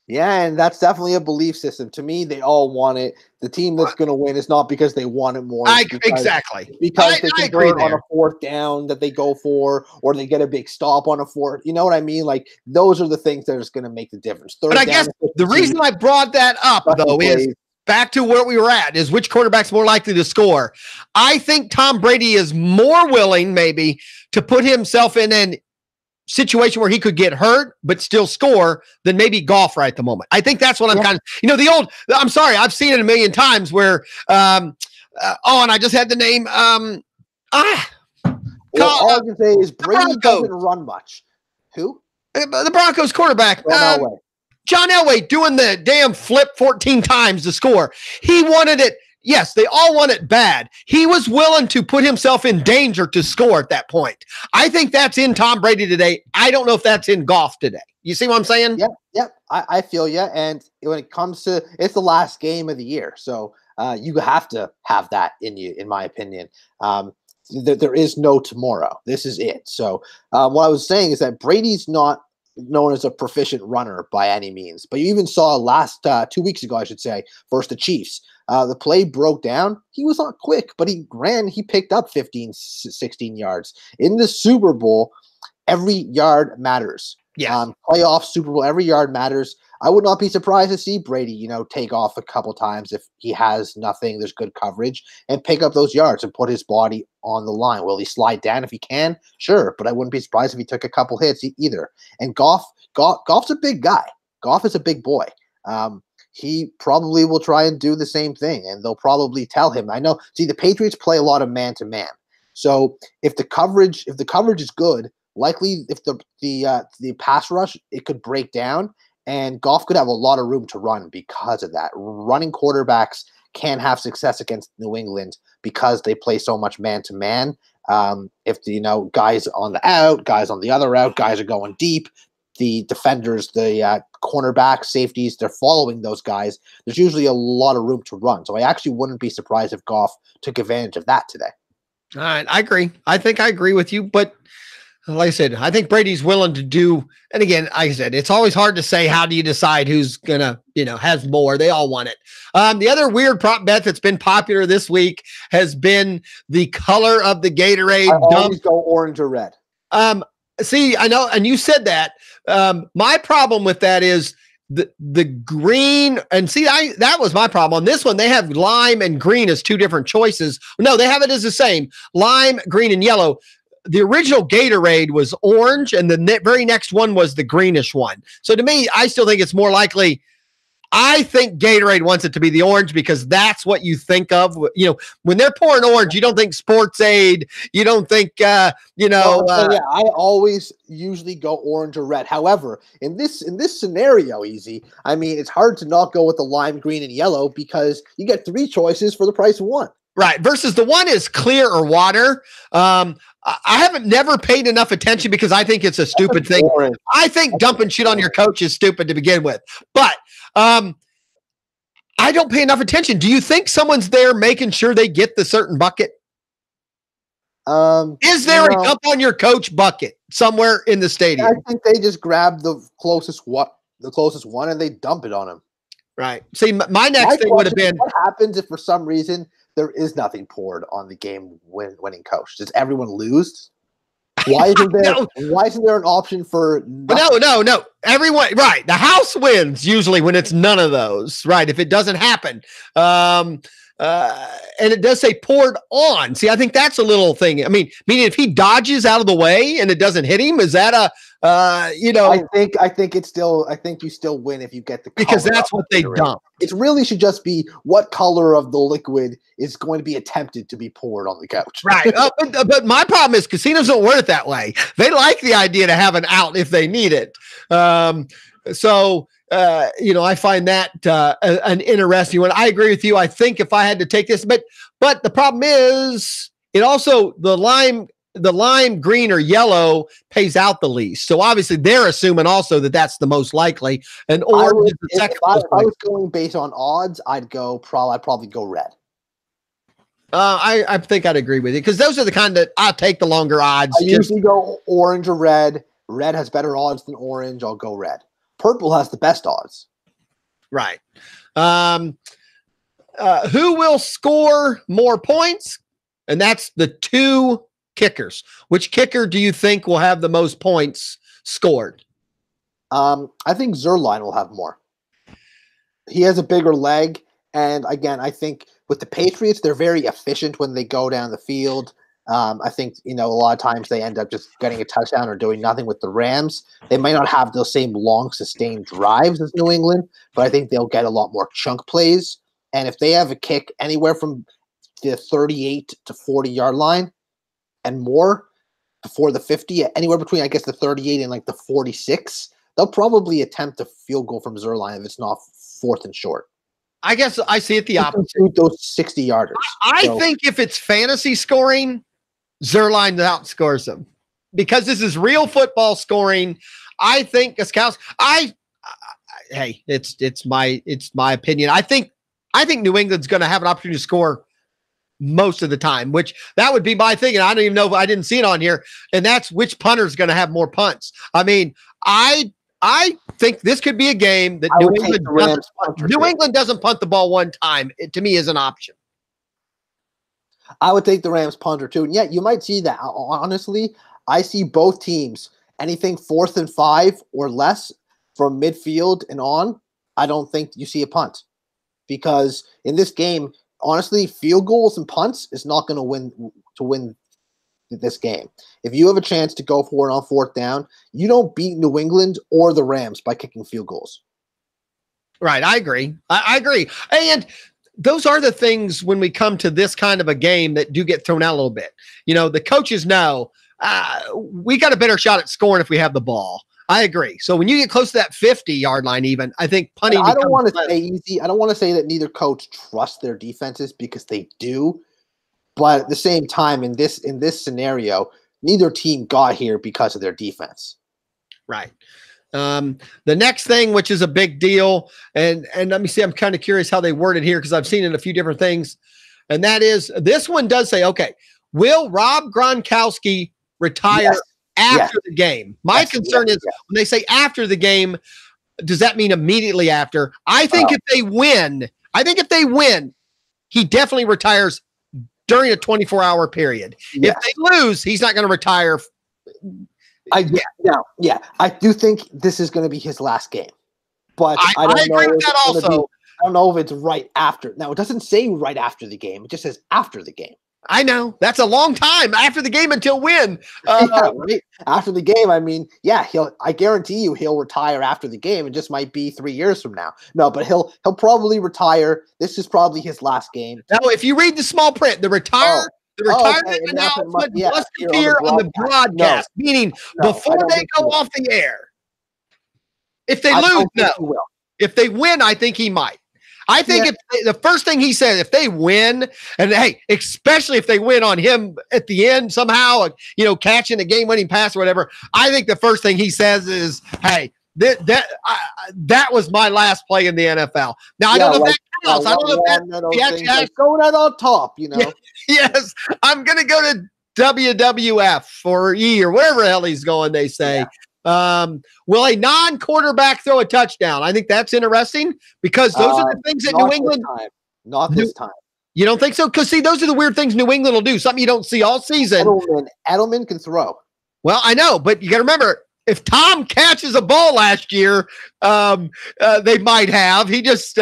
Yeah, and that's definitely a belief system. To me, they all want it. The team that's going to win is not because they want it more. Exactly. Because they convert on a fourth down that they go for, or they get a big stop on a fourth. You know what I mean? Like, those are the things that are going to make the difference. But I guess the reason I brought that up, though, is back to where we were at, is which quarterback's more likely to score. I think Tom Brady is more willing, maybe, to put himself in an situation where he could get hurt but still score than maybe Goff right at the moment. I think that's what I'm kind of, I'm sorry, I've seen it a million times where And I just had the name. Well, all I can say is Brady doesn't run much. Who? The Broncos quarterback. John Elway doing the damn flip 14 times to score. He wanted it. Yes, they all want it bad. He was willing to put himself in danger to score at that point. I think that's in Tom Brady today. I don't know if that's in Goff today. You see what I'm saying? Yep. I feel you. And when it comes to, it's the last game of the year. So you have to have that in you, in my opinion. There is no tomorrow. This is it. So what I was saying is that Brady's not known as a proficient runner by any means. But you even saw 2 weeks ago, I should say, versus the Chiefs. The play broke down. He was not quick, but he ran. He picked up 15, 16 yards. In the Super Bowl, every yard matters. Playoff Super Bowl, every yard matters. I would not be surprised to see Brady, take off a couple times if he has nothing, there's good coverage, and pick up those yards and put his body on the line. Will he slide down if he can? Sure, but I wouldn't be surprised if he took a couple hits either. And Goff's a big guy. Goff is a big boy. He probably will try and do the same thing, and they'll probably tell him. I know. See, the Patriots play a lot of man-to-man. So if the coverage is good, likely if the pass rush, it could break down. And Goff could have a lot of room to run because of that. Running quarterbacks can have success against New England because they play so much man-to-man. If guys on the out, guys on the other out, guys are going deep, the defenders, the cornerbacks, safeties, they're following those guys. There's usually a lot of room to run. So I actually wouldn't be surprised if Goff took advantage of that today. All right, I agree. I think I agree with you, but like I said, I think Brady's willing to do, and again, like I said, it's always hard to say how do you decide who's gonna, has more. They all want it. The other weird prop bet that's been popular this week has been the color of the Gatorade. I always go orange or red. See, I know, and you said that. My problem with that is the green, and see, that was my problem. On this one, they have lime and green as two different choices. No, they have it as the same. Lime, green, and yellow. The original Gatorade was orange, and the very next one was the greenish one. So to me, I still think it's more likely. I think Gatorade wants it to be the orange because that's what you think of. When they're pouring orange, you don't think Sports Aid. You don't think, I always usually go orange or red. However, in this scenario, it's hard to not go with the lime, green, and yellow because you get three choices for the price of one. Right. Versus the one is clear or water. I haven't never paid enough attention because I think it's a stupid thing. I think dumping shit on your coach is stupid to begin with. But I don't pay enough attention. Do you think someone's there making sure they get the certain bucket? Is there a dump on your coach bucket somewhere in the stadium? I think they just grab the closest one and they dump it on him. Right. See, my next thing would have been, what happens if for some reason there is nothing poured on the game winning coach? Does everyone lose? Why isn't there? Why isn't there an option for? No. Everyone, right? The house wins usually when it's none of those, right? If it doesn't happen, and it does say poured on. See, I think that's a little thing. I mean, if he dodges out of the way and it doesn't hit him, is that a? I think it's still. I think you still win if you get the because that's what they dump. It really should just be what color of the liquid is going to be attempted to be poured on the couch. Right. But my problem is casinos don't work that way. They like the idea to have an out if they need it. So I find that an interesting one. I agree with you. I think if I had to take this, but the problem is it also the lime, green, or yellow pays out the least. So obviously they're assuming also that that's the most likely. And orange is the second. If I was going based on odds, I'd probably go red. I think I'd agree with you because those are the kind that I'll take the longer odds. I usually go orange or red. Red has better odds than orange. I'll go red. Purple has the best odds. Right. Who will score more points? And that's the two kickers. Which kicker do you think will have the most points scored? I think Zerline will have more. He has a bigger leg. And again, I think with the Patriots, they're very efficient when they go down the field. I think, a lot of times they end up just getting a touchdown or doing nothing with the Rams. They might not have those same long sustained drives as New England, but I think they'll get a lot more chunk plays. And if they have a kick anywhere from the 38 to 40 yard line and more before the 50, anywhere between, I guess, the 38 and like the 46, they'll probably attempt a field goal from Zerline if it's not 4th and short. I guess I see it the opposite. Those 60-yarders. I think if it's fantasy scoring, Zerline outscores them because this is real football scoring. I think Gostkowski. Hey, it's my opinion. I think New England's going to have an opportunity to score most of the time, which that would be my thing. And I don't even know if I didn't see it on here. And that's which punter's going to have more punts. I mean, I think this could be a game that New England doesn't punt the ball one time. It, to me, is an option. I would take the Rams punter too. And yeah, you might see that. Honestly, I see both teams anything 4th and 5 or less from midfield and on. I don't think you see a punt because in this game, honestly, field goals and punts is not going to win this game. If you have a chance to go for it on 4th down, you don't beat New England or the Rams by kicking field goals. Right. I agree. I agree. And those are the things when we come to this kind of a game that do get thrown out a little bit. You know, the coaches know we got a better shot at scoring if we have the ball. I agree. So when you get close to that 50-yard line, even I think punting. I don't want to say easy. I don't want to say that neither coach trusts their defenses because they do. But at the same time, in this scenario, neither team got here because of their defense. Right. The next thing, which is a big deal, and let me see, I'm kind of curious how they word it here because I've seen it in a few different things, and that is this one does say, okay, will Rob Gronkowski retire after the game? My concern is when they say after the game, does that mean immediately after? I think if they win, he definitely retires during a 24-hour period. If they lose, he's not going to retire. I do think this is going to be his last game, but I don't know. Agree with that also. I don't know if it's right after. Now, it doesn't say right after the game. It just says after the game. I know. That's a long time after the game until when? Right? After the game, I mean, I guarantee you he'll retire after the game. It just might be 3 years from now. No, but he'll probably retire. This is probably his last game. Now, if you read the small print, the retirement announcement must appear on the broadcast, meaning before they go off the air. If they lose, no. If they win, I think he might. I think if the first thing he said, if they win, and hey, especially if they win on him at the end somehow, catching a game-winning pass or whatever, I think the first thing he says is, hey, that was my last play in the NFL. Now, I don't know if that counts. I don't know if that's going out on top, Yes, I'm going to go to WWF or E or wherever the hell he's going, they say. Will a non-quarterback throw a touchdown? I think that's interesting because those are the things that New England. Not this time. You don't think so? Because see, those are the weird things New England will do. Something you don't see all season. Edelman can throw. Well, I know, but you got to remember, if Tom catches a ball last year, they might have. He just,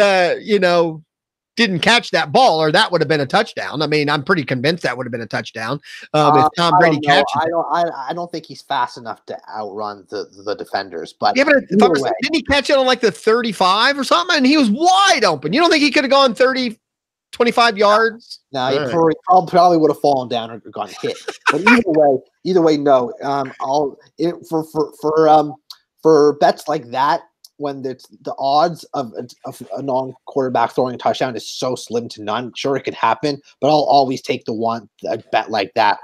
didn't catch that ball, or that would have been a touchdown. I mean, I'm pretty convinced that would have been a touchdown if Tom Brady catches it. I don't think he's fast enough to outrun the defenders. But didn't he catch it on like the 35 or something? And he was wide open. You don't think he could have gone 30, 25 yards? No, he probably would have fallen down or gone hit. But either way, no. For bets like that, when the odds of a non-quarterback throwing a touchdown is so slim to none, sure, it could happen, but I'll always take a bet like that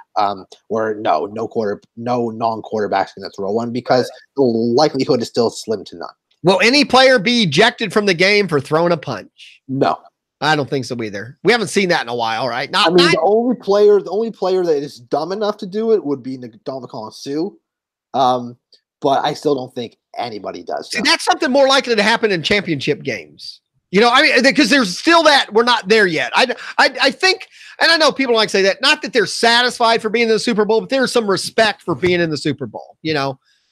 where no non-quarterback's going to throw one because the likelihood is still slim to none. Will any player be ejected from the game for throwing a punch? No. I don't think so either. We haven't seen that in a while, right? The only player that is dumb enough to do it would be Ndamukong Suh. But I still don't think anybody does. See, that's something more likely to happen in championship games. Because there's still that we're not there yet. I think, and I know people like to say that, not that they're satisfied for being in the Super Bowl, but there's some respect for being in the Super Bowl,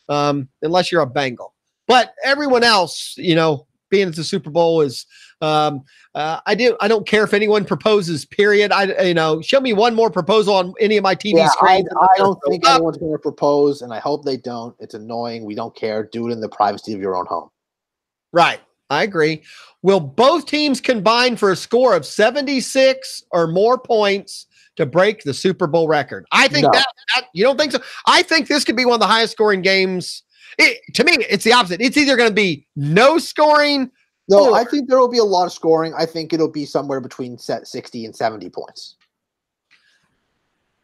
unless you're a Bengal. But everyone else, being at the Super Bowl is, I don't care if anyone proposes, period. Show me one more proposal on any of my TV screens. I don't think anyone's going to propose, and I hope they don't. It's annoying. We don't care. Do it in the privacy of your own home. Right. I agree. Will both teams combine for a score of 76 or more points to break the Super Bowl record? I think No. that you don't think so? I think this could be one of the highest scoring games. To me, it's the opposite. It's either going to be no scoring. No, I think there will be a lot of scoring. I think it'll be somewhere between 60 and 70 points.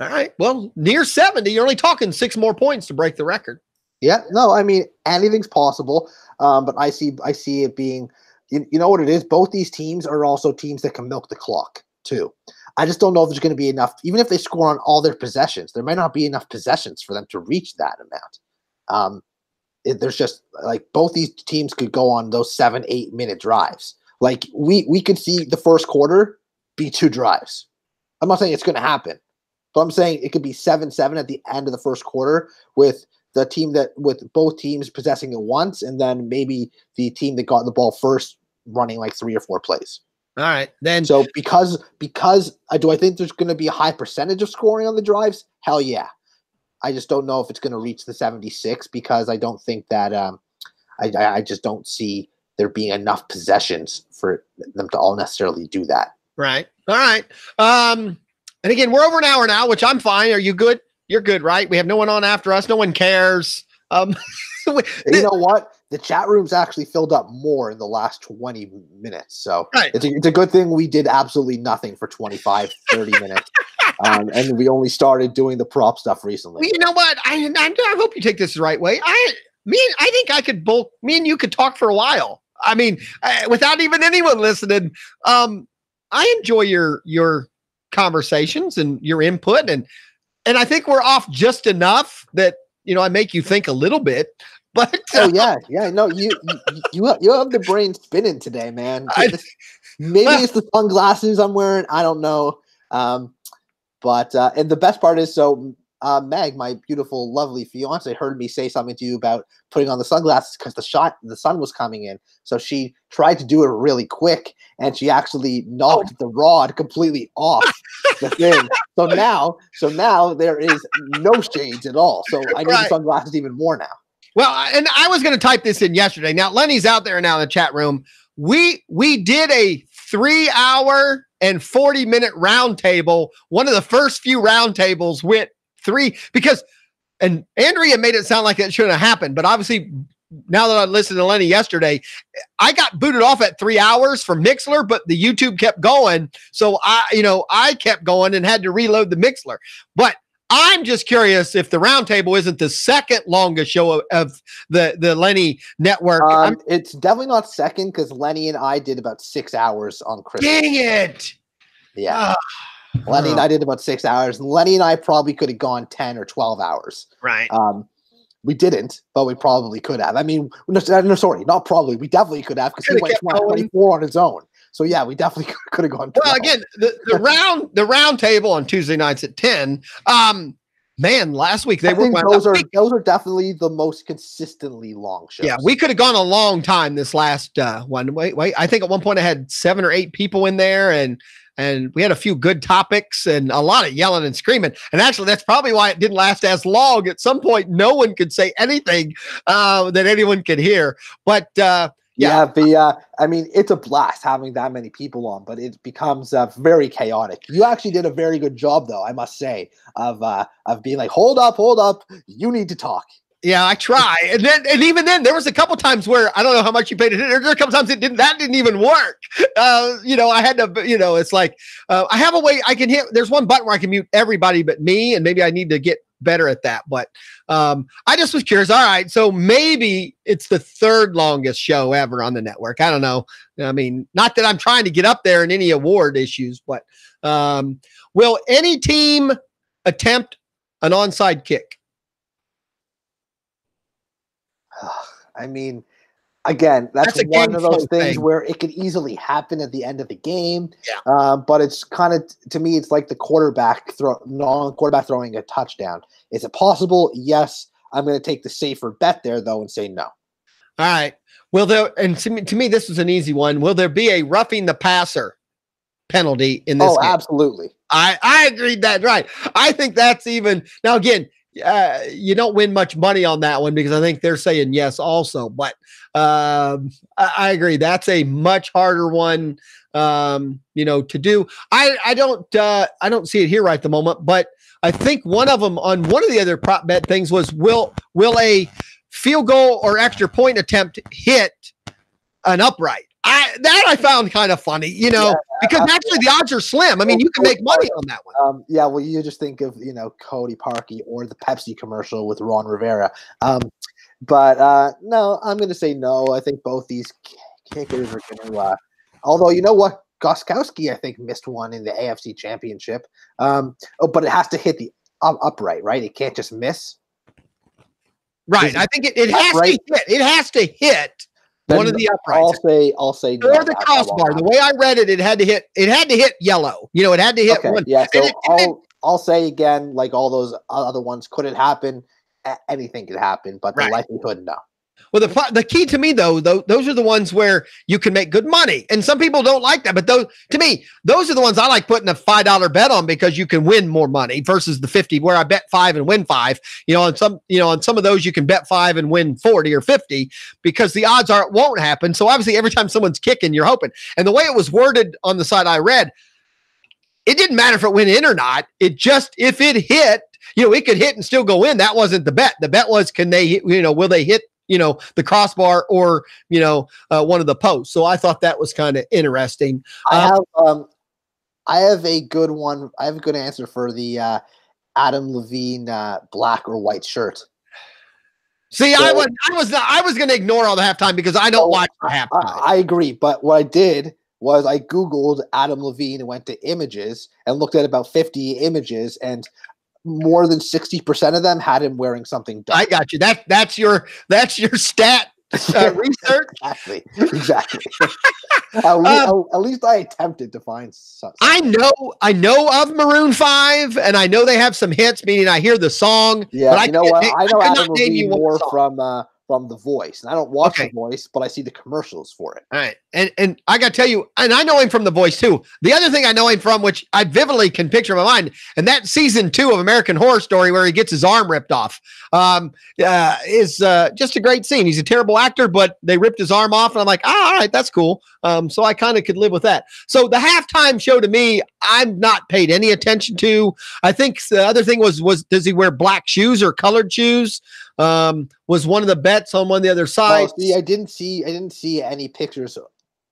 All right. Well, near 70, you're only talking 6 more points to break the record. Yeah. No, I mean, anything's possible. But I see it being, you know what it is? Both these teams are also teams that can milk the clock too. I just don't know if there's going to be enough, even if they score on all their possessions, there might not be enough possessions for them to reach that amount. There's just like both these teams could go on those 7-8 minute drives. Like we could see the first quarter be 2 drives. I'm not saying it's going to happen, but I'm saying it could be 7-7 at the end of the first quarter with both teams possessing it once, and then maybe the team that got the ball first running like 3 or 4 plays. All right, then. So because do I think there's going to be a high percentage of scoring on the drives? Hell yeah. I just don't know if it's going to reach the 76 because I don't think that I just don't see there being enough possessions for them to all necessarily do that. Right. All right. And again, we're over an hour now, which I'm fine. Are you good? You're good, right? We have no one on after us. No one cares. You know what? The chat room's actually filled up more in the last 20 minutes. So right. It's a good thing we did absolutely nothing for 25, 30 minutes. And we only started doing the prop stuff recently. Well, you know what? I hope you take this the right way. I think me and you could talk for a while. I mean, without even anyone listening. I enjoy your conversations and your input, and I think we're off just enough that I make you think a little bit. But oh yeah, no, you have the brain spinning today, man. Maybe it's the sunglasses I'm wearing. I don't know. But and the best part is, so Meg, my beautiful, lovely fiance, heard me say something to you about putting on the sunglasses because the sun was coming in. So she tried to do it really quick, and she actually knocked the rod completely off the thing. So now there is no shades at all. So I need the sunglasses even more now. Well, and I was going to type this in yesterday. Now Lenny's out there now in the chat room. We did a 3-hour and 40-minute round table. One of the first few round tables went 3 and Andrea made it sound like it shouldn't have happened. But obviously, now that I listened to Lenny yesterday, I got booted off at 3 hours from Mixler, but the YouTube kept going. So I kept going and had to reload the Mixler. But I'm just curious if the roundtable isn't the second longest show of the Lenny network. It's definitely not second because Lenny and I did about 6 hours on Christmas. Dang it. Yeah. Lenny and I did about 6 hours. And Lenny and I probably could have gone 10 or 12 hours. Right. We didn't, but we probably could have. I mean, no, sorry, not probably. We definitely could have because he went 24 on his own. So yeah, we definitely could have gone 12. Well, again, the round table on Tuesday nights at 10. Man, last week those are definitely the most consistently long shows. Yeah, we could have gone a long time this last one. Wait. I think at one point I had 7 or 8 people in there, and we had a few good topics and a lot of yelling and screaming. And actually, that's probably why it didn't last as long. At some point, no one could say anything that anyone could hear. But I mean, it's a blast having that many people on, but it becomes very chaotic. You actually did a very good job, though, I must say, of being like, hold up, you need to talk. Yeah, I try. And even then, there was a couple times where I don't know how much you paid attention. There were a couple times that didn't even work. I had to, it's like I have a way I can hit. There's one button where I can mute everybody but me, and maybe I need to get better at that. But I just was curious. All right, so maybe it's the 3rd longest show ever on the network. I don't know. I mean, not that I'm trying to get up there in any award issues, but will any team attempt an onside kick? I mean, again, that's one of those things where it could easily happen at the end of the game. Yeah. But it's kind of, to me, it's like the quarterback throwing a touchdown. Is it possible? Yes. I'm going to take the safer bet there, though, and say no. All right. To me, this is an easy one. Will there be a roughing the passer penalty in this game? Absolutely. I agreed that. Right. I think that's even now. Again, you don't win much money on that one because I think they're saying yes also. But I agree. That's a much harder one, to do. I don't see it here right at the moment, but I think one of them on one of the other prop bet things was will a field goal or extra point attempt hit an upright? I found kind of funny, because actually the odds are slim. I mean, you can make money on that one. Well, you just think of, Cody Parkey or the Pepsi commercial with Ron Rivera. But no, I'm going to say no. I think both these kickers are going to, although you know what? Gostkowski, I think, missed one in the AFC Championship. But it has to hit the upright, right? It can't just miss. Right. I think it has to hit. It has to hit. Then one of the uprights. I'll say no. Or the crossbar. The way I read it, it had to hit yellow. It had to hit one. Yeah. So I'll say again, like all those other ones, could it happen? Anything could happen, but the likelihood, no. Well, the key to me though, those are the ones where you can make good money, and some people don't like that. But those are the ones I like putting a $5 bet on because you can win more money versus the 50 where I bet 5 and win 5. On some of those you can bet 5 and win 40 or 50 because the odds are it won't happen. So obviously every time someone's kicking, you're hoping. And the way it was worded on the side I read, it didn't matter if it went in or not. It just if it hit, it could hit and still go in. That wasn't the bet. The bet was will they hit the crossbar or, one of the posts. So I thought that was kind of interesting. I have a good one. I have a good answer for the Adam Levine black or white shirt. See, so, I was going to ignore all the halftime because I don't watch the halftime. I agree. But what I did was I Googled Adam Levine and went to images and looked at about 50 images, and more than 60% of them had him wearing something dark. I got you. That's your stat research. Exactly. At least I attempted to find something. I know of Maroon 5, and I know they have some hits. Meaning, I hear the song. Yeah, but I know Adam Levine more from The Voice, and I don't watch The Voice, but I see the commercials for it. All right, and I got to tell you, and I know him from The Voice too. The other thing I know him from, which I vividly can picture in my mind, and that season 2 of American Horror Story where he gets his arm ripped off, is just a great scene. He's a terrible actor, but they ripped his arm off, and I'm like, all right, that's cool. So I kind of could live with that. So the halftime show to me, I'm not paid any attention to. I think the other thing was does he wear black shoes or colored shoes? Was one of the bets on one of the other sides. See, I didn't see any pictures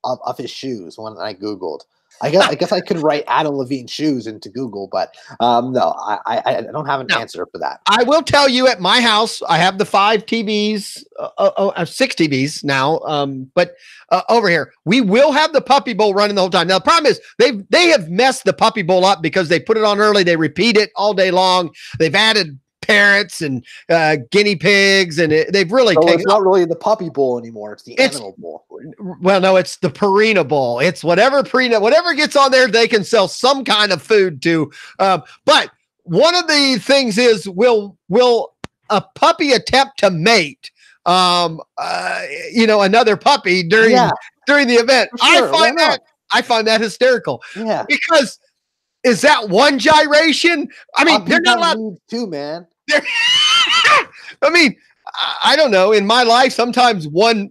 of his shoes when I Googled. I guess I could write Adam Levine shoes into Google, but no, I don't have an answer for that. I will tell you, at my house, I have the 5 TVs, 6 TVs now. But over here, we will have the Puppy Bowl running the whole time. Now, the problem is they have messed the Puppy Bowl up because they put it on early. They repeat it all day long. They've added parrots and guinea pigs, and they've really taken. It's not really the Puppy Bowl anymore. It's the Animal Bowl. Well, no, it's the Purina Bowl. It's whatever gets on there, they can sell some kind of food to. But one of the things is, will a puppy attempt to mate? Another puppy during the event. Sure, I find that hysterical. Yeah, because is that one gyration? I mean, they're not allowed to, man. I mean, I don't know. In my life, sometimes one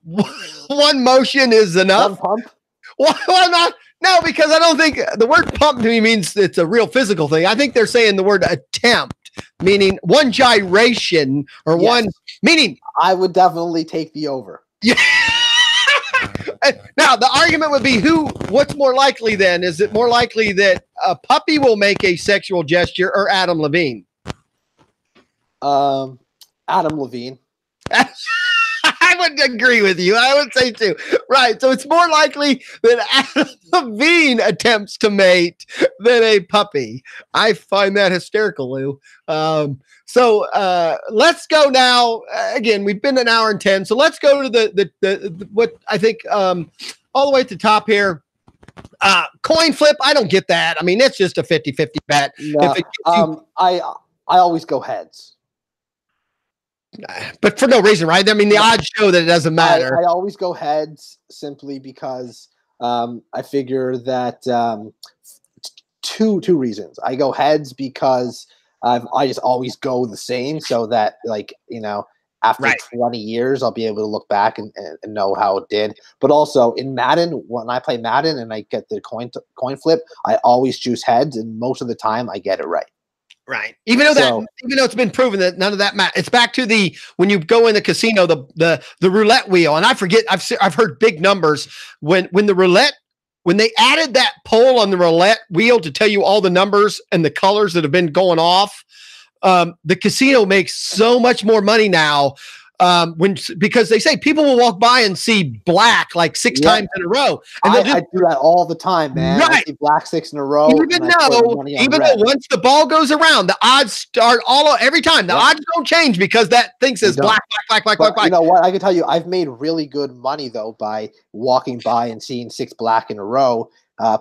motion is enough. One pump? Well, not. No, because I don't think the word pump to me means it's a real physical thing. I think they're saying the word attempt, meaning one gyration or one, meaning. I would definitely take the over. Yeah. Now, the argument would be what's more likely then? Is it more likely that a puppy will make a sexual gesture or Adam Levine? Adam Levine. I would agree with you. I would say too. Right. So it's more likely that Adam Levine attempts to mate than a puppy. I find that hysterical, Lou. So let's go now. Again, we've been an hour and 10. So let's go to the what I think all the way at the top here. Coin flip. I don't get that. I mean, it's just a 50-50 bet. No, I always go heads. But for no reason, right? I mean, the odds show that it doesn't matter. I always go heads simply because I figure that two reasons. I go heads because I just always go the same so that, like, after 20 years, I'll be able to look back and know how it did. But also in Madden, when I play Madden and I get the coin flip, I always choose heads, and most of the time I get it right. Right. Even though it's been proven that none of that matters. It's back to when you go in the casino, the roulette wheel. And I forget, I've heard big numbers when they added that poll on the roulette wheel to tell you all the numbers and the colors that have been going off. The casino makes so much more money now because they say people will walk by and see black like 6 times in a row. And I do that all the time, man. Right. I see black 6 in a row. Even though once the ball goes around, the odds start every time. The odds don't change because that thing says black. You know what? I can tell you, I've made really good money though by walking by and seeing 6 black in a row.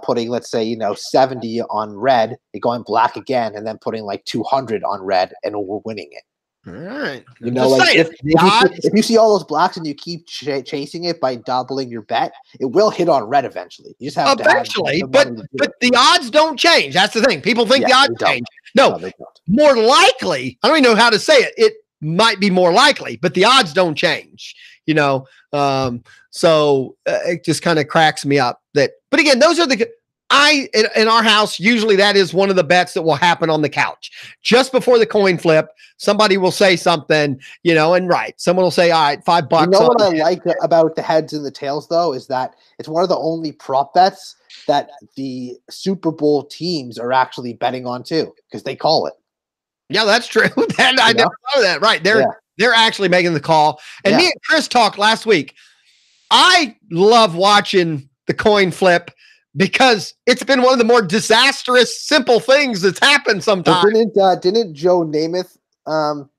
Putting, let's say, 70 on red, going black again, and then putting like 200 on red, and we're winning it. All right. If you see all those blacks and you keep chasing it by doubling your bet, it will hit on red eventually. You just have eventually, to but the odds don't change. That's the thing. People think the odds change. No, they don't. More likely, I don't even know how to say it. It might be more likely, but the odds don't change. So it just kind of cracks me up that. But again, those are in our house, usually that is one of the bets that will happen on the couch just before the coin flip. Somebody will say something, and someone will say, all right, $5. What I like about the heads and the tails though, is that it's one of the only prop bets that the Super Bowl teams are actually betting on too, because they call it. Yeah, that's true. I never thought of that. Right. They're actually making the call. And me and Chris talked last week. I love watching the coin flip because it's been one of the more disastrous, simple things that's happened sometimes. Didn't Joe Namath?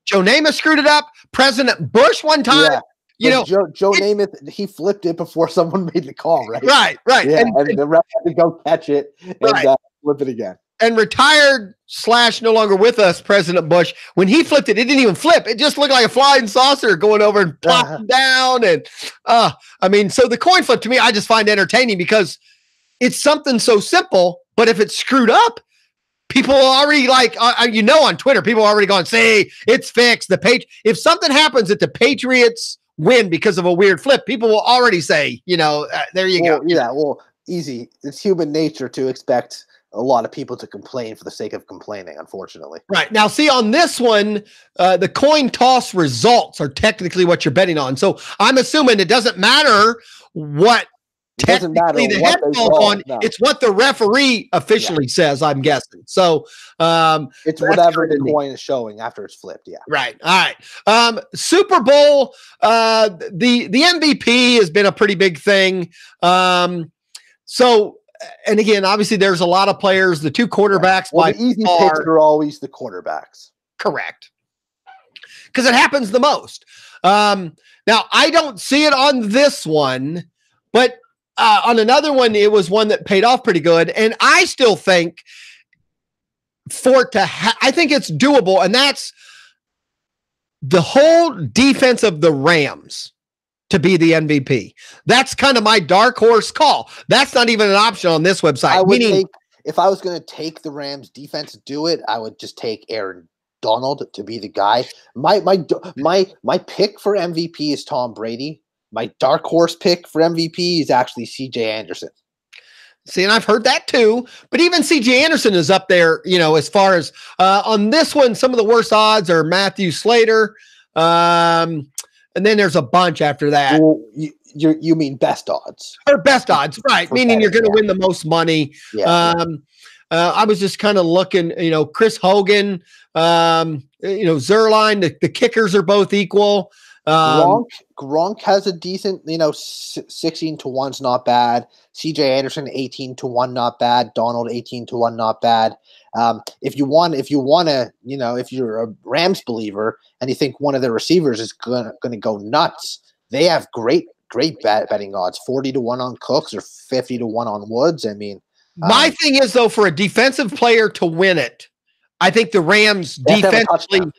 Joe Namath screwed it up. President Bush one time. Yeah. Joe Namath, he flipped it before someone made the call, right? Right. Yeah, and the ref had to go catch it and flip it again. And retired / no longer with us, President Bush, when he flipped it, it didn't even flip. It just looked like a flying saucer going over and plopping down. And so the coin flip to me, I just find entertaining because it's something so simple, but if it's screwed up, people are already on Twitter, people are already going, say it's fixed. If something happens that the Patriots win because of a weird flip, people will already say, there you go. Yeah, well, easy. It's human nature to expect a lot of people to complain for the sake of complaining, unfortunately. Right. Now, see, on this one, the coin toss results are technically what you're betting on. So I'm assuming it doesn't matter what technically the head falls on. No. It's what the referee officially says, I'm guessing. So it's whatever the coin is showing after it's flipped. Yeah. Right. All right. Super Bowl, the MVP has been a pretty big thing. And again, obviously, there's a lot of players. The 2 quarterbacks, the easy picks are always the quarterbacks. Correct, because it happens the most. Now, I don't see it on this one, but on another one, it was one that paid off pretty good. And I still think I think it's doable, and that's the whole defense of the Rams to be the MVP. That's kind of my dark horse call. That's not even an option on this website. If I was going to take the Rams defense to do it, I would just take Aaron Donald to be the guy. My pick for MVP is Tom Brady. My dark horse pick for MVP is actually CJ Anderson. See, and I've heard that too, but even CJ Anderson is up there, as far as on this one, some of the worst odds are Matthew Slater. And then there's a bunch after that. Well, you mean best odds? Or best odds, right? Meaning you're going to win the most money. Yeah. I was just kind of looking, Chris Hogan, Zerline, the kickers are both equal. Gronk has a decent, 16 to 1's not bad. CJ Anderson 18 to 1, not bad. Donald 18 to 1, not bad. If you want to, if you're a Rams believer and you think one of the receivers is gonna go nuts, they have great betting odds. 40 to 1 on Cooks or 50 to 1 on Woods. I mean, my thing is though, for a defensive player to win it, I think the Rams defensively.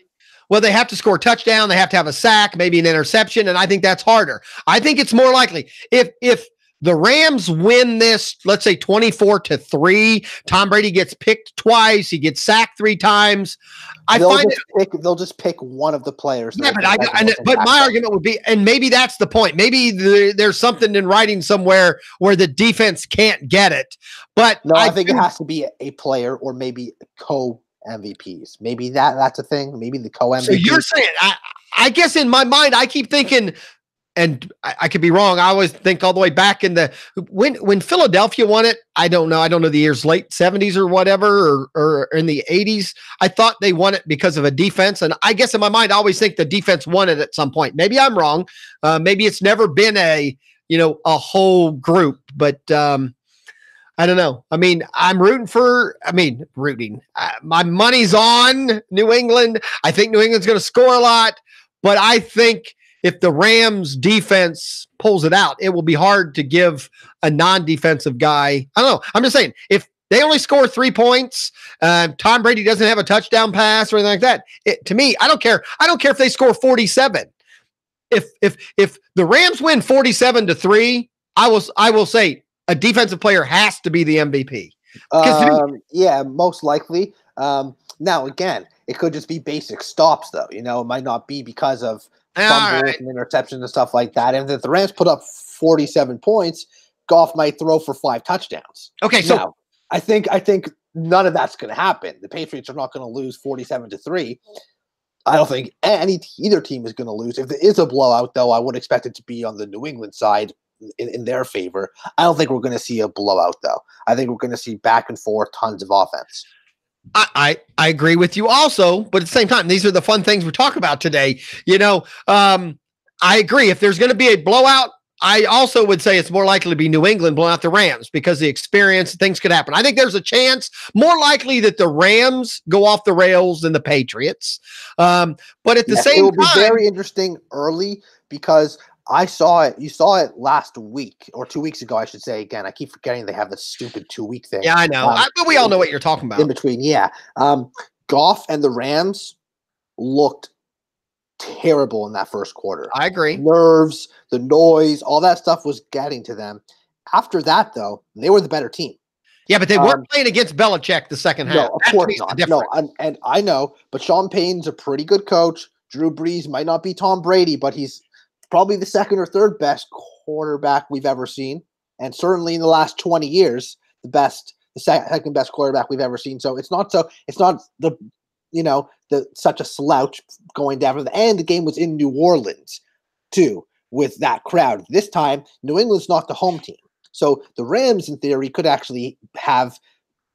Well, they have to score a touchdown. They have to have a sack, maybe an interception, and I think that's harder. I think it's more likely if the Rams win this, let's say 24-3. Tom Brady gets picked twice. He gets sacked 3 times. They'll just pick one of the players. Yeah, but my argument would be, and maybe that's the point. Maybe there's something in writing somewhere where the defense can't get it. But no, I think it has to be a player or maybe co-MVPs. Maybe that's a thing. Maybe the co-MVP. So you're saying, I guess in my mind, I keep thinking, and I could be wrong. I always think all the way back in when Philadelphia won it. I don't know. I don't know the years, late 70s or whatever, or in the 80s. I thought they won it because of a defense. And I guess in my mind, I always think the defense won it at some point. Maybe I'm wrong. Maybe it's never been a whole group, but I don't know. I mean, I'm rooting. My money's on New England. I think New England's going to score a lot, but I think if the Rams defense pulls it out, it will be hard to give a non-defensive guy. I don't know. I'm just saying, if they only score 3 points, Tom Brady doesn't have a touchdown pass or anything like that. To me, I don't care. I don't care if they score 47. If the Rams win 47-3, I will say a defensive player has to be the MVP. Yeah, most likely. Now, again, it could just be basic stops, though. It might not be because of fumbles and interceptions and stuff like that. And if the Rams put up 47 points, Goff might throw for 5 touchdowns. Okay, so now, I think none of that's going to happen. The Patriots are not going to lose 47-3. I don't think either team is going to lose. If there is a blowout, though, I would expect it to be on the New England side in their favor. I don't think we're going to see a blowout, though. I think we're going to see back and forth, tons of offense. I agree with you also, but at the same time, these are the fun things we talk about today. I agree. If there's going to be a blowout, I also would say it's more likely to be New England blowing out the Rams because the experience, things could happen. I think there's a chance more likely that the Rams go off the rails than the Patriots. But at the same time, it will be very interesting early because I saw it. You saw it last week or 2 weeks ago, I should say. Again, I keep forgetting they have the stupid 2-week thing. Yeah, I know. But we all know what you're talking about. In between, yeah. Goff and the Rams looked terrible in that first quarter. I agree. Nerves, the noise, all that stuff was getting to them. After that, though, they were the better team. Yeah, but they weren't playing against Belichick the second half. No, of course not. No, and I know, but Sean Payton's a pretty good coach. Drew Brees might not be Tom Brady, but he's probably the second or third best quarterback we've ever seen, and certainly in the last 20 years, the second best quarterback we've ever seen. So it's not such a slouch going down. And the game was in New Orleans too, with that crowd. This time, New England's not the home team, so the Rams, in theory, could actually have,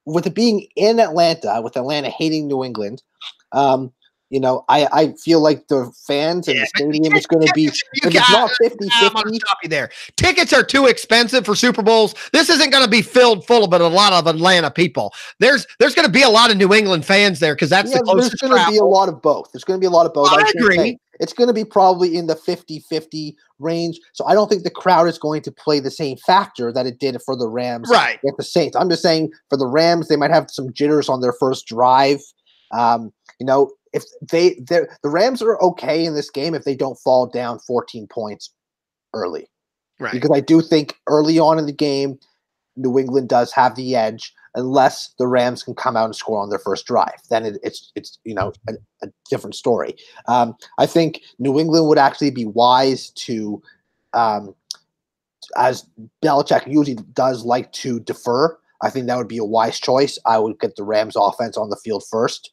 with it being in Atlanta, with Atlanta hating New England. I feel like the fans and the stadium is going to be, if it's not 50-50. I'm going to stop you there. Tickets are too expensive for Super Bowls. This isn't going to be filled full of a lot of Atlanta people. There's going to be a lot of New England fans there because that's the closest. There's going to be a lot of both. There's going to be a lot of both. I agree. It's going to be probably in the 50-50 range. So I don't think the crowd is going to play the same factor that it did for the Rams with the Saints. I'm just saying for the Rams, they might have some jitters on their first drive. If the Rams are okay in this game if they don't fall down 14 points early. Right. Because I do think early on in the game, New England does have the edge unless the Rams can come out and score on their first drive. Then it's a different story. I think New England would actually be wise to, as Belichick usually does like to defer. I think that would be a wise choice. I would get the Rams offense on the field first.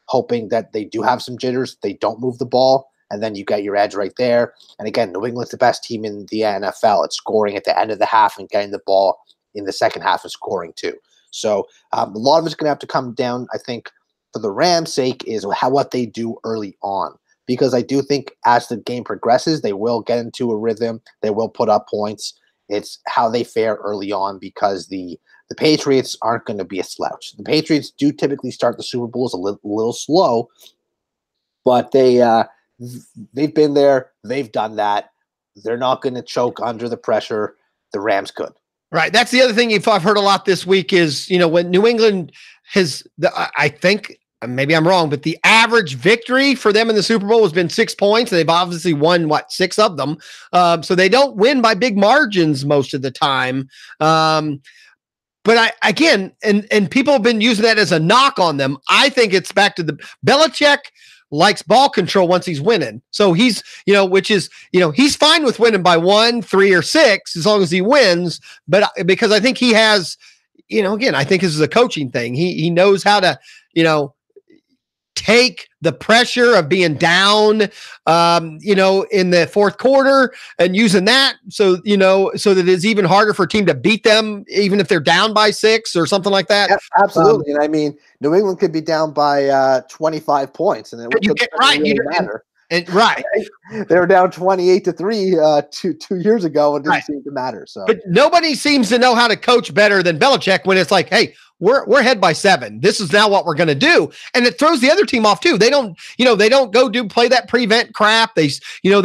Hoping that they do have some jitters, they don't move the ball, and then you get your edge right there. And again, New England's the best team in the NFL. It's scoring at the end of the half and getting the ball in the second half and scoring too. So a lot of it's going to have to come down, I think, for the Rams' sake, is what they do early on. Because I do think as the game progresses, they will get into a rhythm. They will put up points. It's how they fare early on because the Patriots aren't going to be a slouch. The Patriots do typically start the Super Bowls a little slow, but they've been there. They've done that. They're not going to choke under the pressure. The Rams could. Right. That's the other thing I've heard a lot this week is, when New England has, I think maybe I'm wrong, but the average victory for them in the Super Bowl has been 6 points. And they've obviously won, 6 of them. So they don't win by big margins most of the time. But again, people have been using that as a knock on them. I think it's back to the Belichick likes ball control once he's winning. So he's, he's fine with winning by 1, 3, or 6 as long as he wins. But because I think he has, again, I think this is a coaching thing. He knows how to, take the pressure of being down, in the fourth quarter and using that. So that it's even harder for a team to beat them, even if they're down by 6 or something like that. Yeah, absolutely. And I mean, New England could be down by 25 points and it you get right. Really you matter. Right. They were down 28-3 2 years ago and it didn't seem to matter. So, but nobody seems to know how to coach better than Belichick when it's like, hey, we're ahead by 7. This is now what we're going to do. And it throws the other team off too. They don't go play that prevent crap. They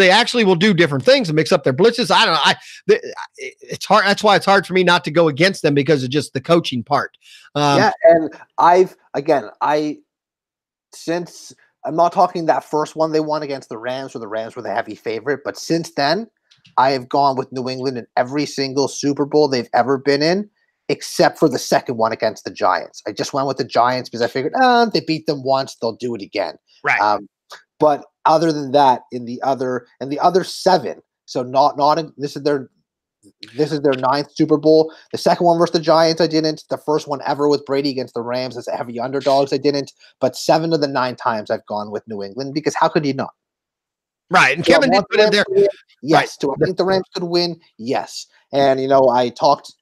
actually will do different things and mix up their blitzes. I don't know. It's hard. That's why it's hard for me not to go against them because of just the coaching part. And since I'm not talking that first one they won against the Rams where the Rams were the heavy favorite, but since then I have gone with New England in every single Super Bowl they've ever been in, except for the second one against the Giants. I just went with the Giants because I figured, they beat them once, they'll do it again. Right. But other than that, in the other 7, so this is their 9th Super Bowl. The second one versus the Giants, I didn't. The first one ever with Brady against the Rams as heavy underdogs, I didn't. But 7 of the 9 times I've gone with New England because how could you not? Right. And Kevin did put it there. Yes. Do I think the Rams could win? Yes. And, I talked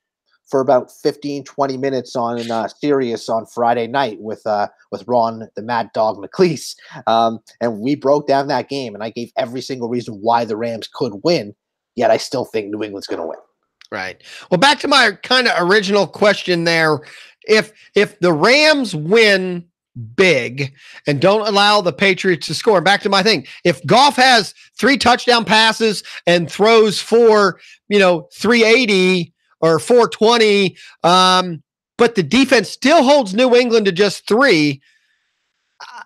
for about 15, 20 minutes on Sirius on Friday night with Ron, the Mad Dog McLeese. And we broke down that game, and I gave every single reason why the Rams could win, yet I still think New England's going to win. Right. Well, back to my kind of original question there. If the Rams win big and don't allow the Patriots to score, back to my thing, if Goff has 3 touchdown passes and throws for, 380 or 420, but the defense still holds New England to just 3.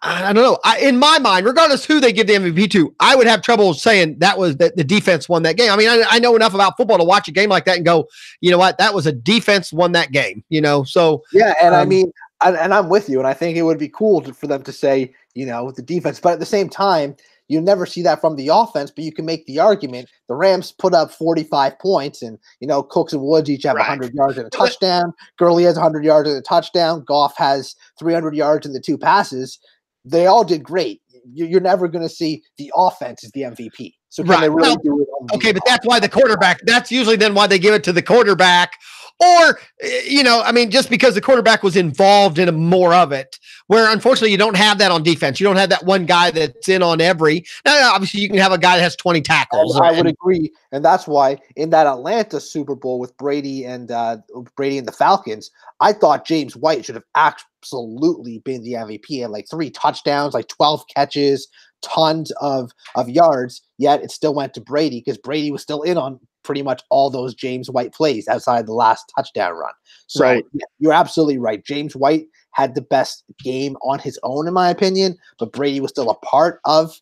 I don't know. In my mind, regardless who they give the MVP to, I would have trouble saying that was the defense won that game. I mean, I know enough about football to watch a game like that and go, you know what, that was a defense won that game. So yeah, and I mean, and I'm with you, and I think it would be cool for them to say, the defense, but at the same time, you never see that from the offense, but you can make the argument. The Rams put up 45 points, and, Cooks and Woods each have 100 yards and a touchdown. Gurley has 100 yards and a touchdown. Goff has 300 yards in the 2 passes. They all did great. You're never going to see the offense as the MVP. So can they really do it? Okay, but that's why the quarterback, that's usually then why they give it to the quarterback. Or, just because the quarterback was involved in more of it, where unfortunately you don't have that on defense. You don't have that one guy that's in on every. Now, obviously, you can have a guy that has 20 tackles. I would agree. And that's why in that Atlanta Super Bowl with Brady and the Falcons, I thought James White should have absolutely been the MVP and 3 touchdowns, 12 catches, tons of yards, yet it still went to Brady because Brady was still in on pretty much all those James White plays outside the last touchdown run. So yeah, you're absolutely right. James White had the best game on his own, in my opinion, but Brady was still a part of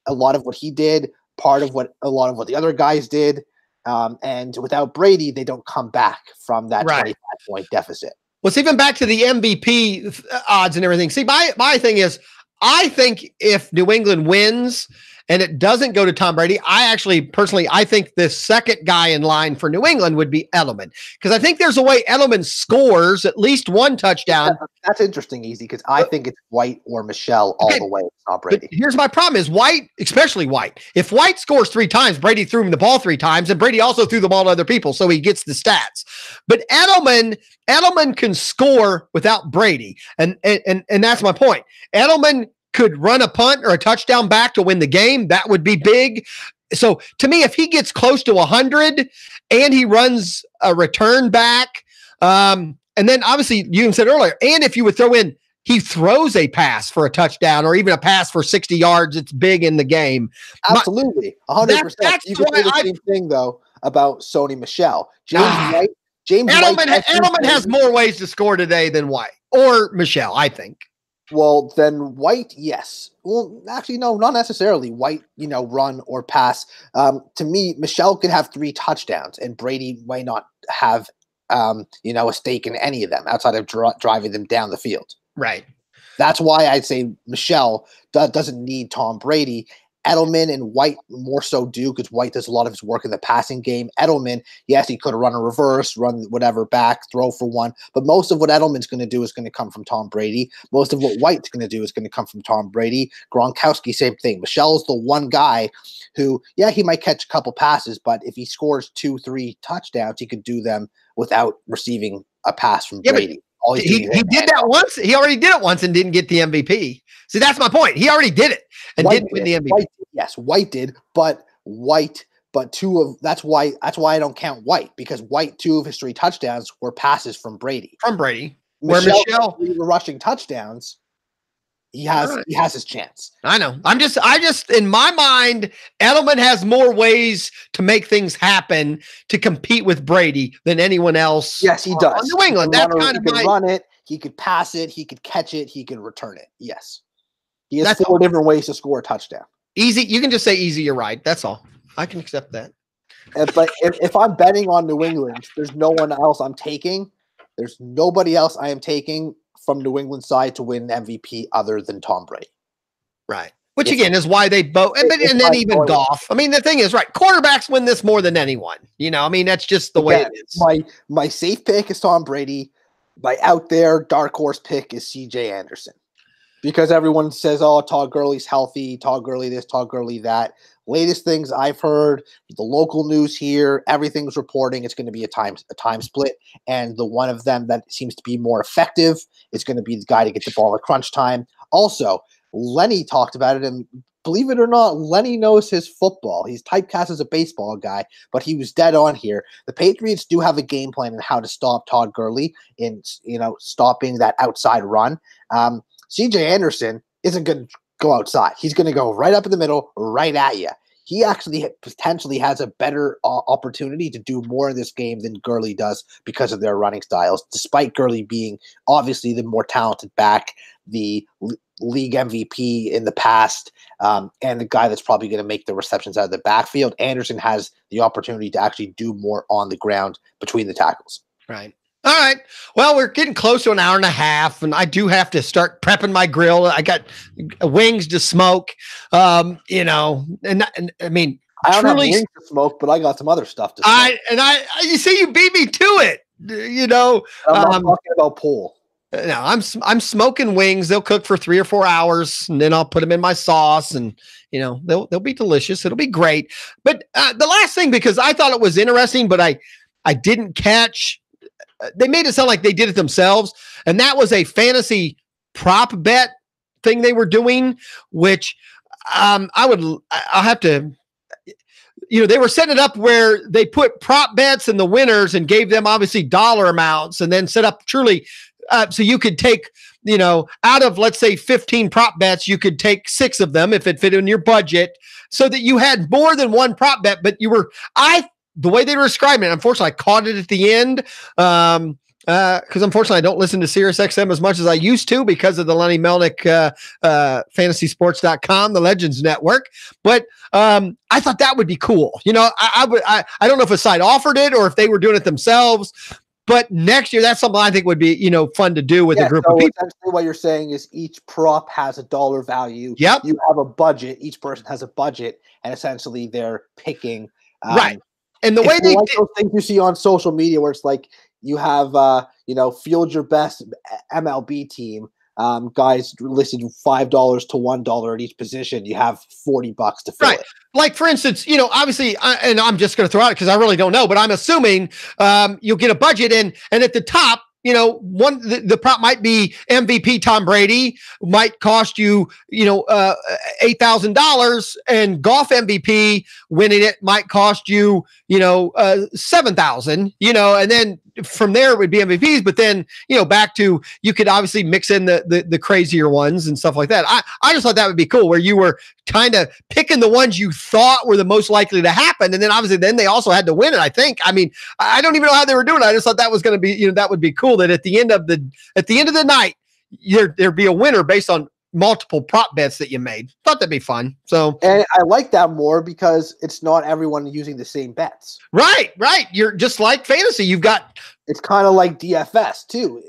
a lot of what he did, part of what a lot of what the other guys did. And without Brady, they don't come back from that 25-point deficit. Well, it's even back to the MVP odds and everything. See, my thing is, I think if New England wins and it doesn't go to Tom Brady, I think the second guy in line for New England would be Edelman. Because I think there's a way Edelman scores at least 1 touchdown. That's interesting, Easy, because I think it's White or Michelle all the way. It's not Brady. But here's my problem is White, especially White. If White scores 3 times, Brady threw him the ball 3 times, and Brady also threw the ball to other people, so he gets the stats. But Edelman can score without Brady. And that's my point. Edelman could run a punt or a touchdown back to win the game. That would be big. So to me, if he gets close to 100 and he runs a return back, and then obviously you said earlier, and if you would throw in, he throws a pass for a touchdown or even a pass for 60 yards, it's big in the game. Absolutely. 100%. You can say the same thing though about Sony Michel. Edelman has more ways to score today than White or Michelle, I think. Well, then White, yes. Well, actually, no, not necessarily. White, run or pass. To me, Michelle could have 3 touchdowns, and Brady might not have, a stake in any of them outside of driving them down the field. Right. That's why I'd say Michelle doesn't need Tom Brady. Edelman and White more so do, because White does a lot of his work in the passing game. Edelman, yes, he could run a reverse, run whatever back, throw for one, but most of what Edelman's going to do is going to come from Tom Brady. Most of what White's going to do is going to come from Tom Brady. Gronkowski, same thing. Michelle's the one guy who, yeah, he might catch a couple passes, but if he scores 2-3 touchdowns, he could do them without receiving a pass from Brady. He did that once. He already did it once and didn't get the MVP. See, that's my point. He already did it and didn't win the MVP. White did, but that's why I don't count White, because White, 2 of his 3 touchdowns were passes from Brady. Where Michelle rushing touchdowns, he has his chance. I know. I just in my mind, Edelman has more ways to make things happen to compete with Brady than anyone else. Yes, he does. On New England, that's kind of he can run it. He could pass it. He could catch it. He can return it. Yes, he has 4 different ways to score a touchdown. Easy. You can just say easy. You're right. That's all. I can accept that. But if I'm betting on New England, there's no one else I'm taking. There's nobody else I am taking from New England side to win MVP other than Tom Brady. Right. Which again is why they both, and then even Goff. I mean, the thing is, right, quarterbacks win this more than anyone. I mean, that's just the way it is. My safe pick is Tom Brady. My out there dark horse pick is CJ Anderson. Because everyone says, oh, Todd Gurley's healthy, Todd Gurley this, Todd Gurley that. Latest things I've heard, the local news here, everything's reporting it's going to be a time split. And the one of them that seems to be more effective is going to be the guy to get the ball at crunch time. Also, Lenny talked about it, and believe it or not, Lenny knows his football. He's typecast as a baseball guy, but he was dead on here. The Patriots do have a game plan on how to stop Todd Gurley in, stopping that outside run. CJ Anderson isn't going to go outside. He's going to go right up in the middle, right at you. He actually potentially has a better opportunity to do more in this game than Gurley does because of their running styles, despite Gurley being obviously the more talented back, the league MVP in the past, and the guy that's probably going to make the receptions out of the backfield. Anderson has the opportunity to actually do more on the ground between the tackles. Right. All right. Well, we're getting close to an hour and a half, and I do have to start prepping my grill. I got wings to smoke, and I mean, I don't have wings to smoke, but I got some other stuff to smoke. You see, you beat me to it. I'm not talking about pool. No, I'm smoking wings. They'll cook for 3 or 4 hours, and then I'll put them in my sauce, and they'll be delicious. It'll be great. But the last thing, because I thought it was interesting, but I didn't catch. They made it sound like they did it themselves, and that was a fantasy prop bet thing they were doing, which I'll have to, they were setting it up where they put prop bets in the winners and gave them obviously dollar amounts, and then set up truly so you could take, out of, let's say 15 prop bets, you could take 6 of them if it fit in your budget, so that you had more than one prop bet, but the way they were describing it, unfortunately, I caught it at the end because unfortunately, I don't listen to SiriusXM as much as I used to because of the Lenny Melnick fantasysports.com, the Legends Network. But I thought that would be cool. I don't know if a site offered it or if they were doing it themselves. But next year, that's something I think would be, fun to do with a group of people. Essentially what you're saying is each prop has a dollar value. Yep. You have a budget. Each person has a budget, and essentially they're picking. Right. And the way they like those things you see on social media where it's like you have, field your best MLB team, guys listed $5 to $1 at each position. You have $40 to fill it. Like, for instance, obviously, and I'm just going to throw out because I really don't know, but I'm assuming you'll get a budget and at the top, the prop might be MVP Tom Brady, might cost you, $8,000, and golf MVP winning it might cost you, $7,000, and then from there it would be MVPs, but then, back to, you could obviously mix in the crazier ones and stuff like that. I just thought that would be cool where you were kind of picking the ones you thought were the most likely to happen. And then obviously then they also had to win it, I think. I mean, I don't even know how they were doing it. I just thought that was going to be, that would be cool that at the end of the night, there'd be a winner based on multiple prop bets that you made. Thought that'd be fun. So, and I like that more because it's not everyone using the same bets. Right. You're just like fantasy. It's kind of like DFS too.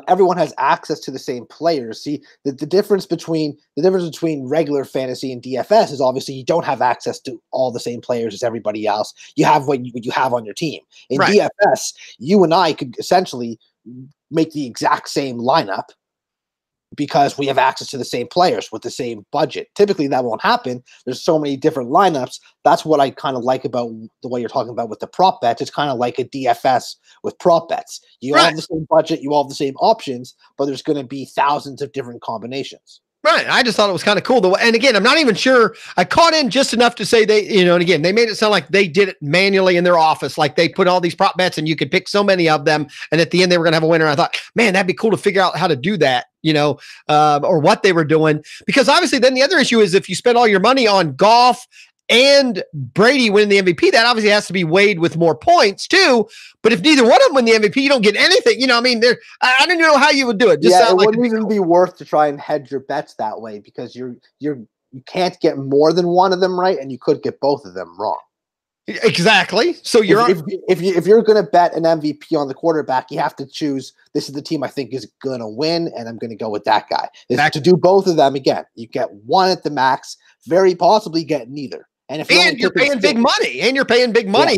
Everyone has access to the same players. See, the difference between regular fantasy and DFS is obviously you don't have access to all the same players as everybody else. You have what you have on your team. In DFS, you and I could essentially make the exact same lineup because we have access to the same players with the same budget. Typically, that won't happen. There's so many different lineups. That's what I kind of like about the way you're talking about with the prop bets. It's kind of like a DFS with prop bets. You all have the same budget, you all have the same options, but there's going to be thousands of different combinations. Right. I just thought it was kind of cool. And again, I'm not even sure. I caught in just enough to say and again, they made it sound like they did it manually in their office. Like they put all these prop bets and you could pick so many of them. And at the end, they were going to have a winner. I thought, man, that'd be cool to figure out how to do that, or what they were doing. Because obviously then the other issue is if you spend all your money on golf and Brady winning the MVP, that obviously has to be weighed with more points too. But if neither one of them win the MVP, you don't get anything. I don't know how you would do it. It wouldn't even be worth to try and hedge your bets that way because you can't get more than one of them right, and you could get both of them wrong. Exactly. So if you're going to bet an MVP on the quarterback, you have to choose. This is the team I think is going to win, and I'm going to go with that guy. To do both of them again, you get one at the max. Very possibly get neither. And if you're paying big money,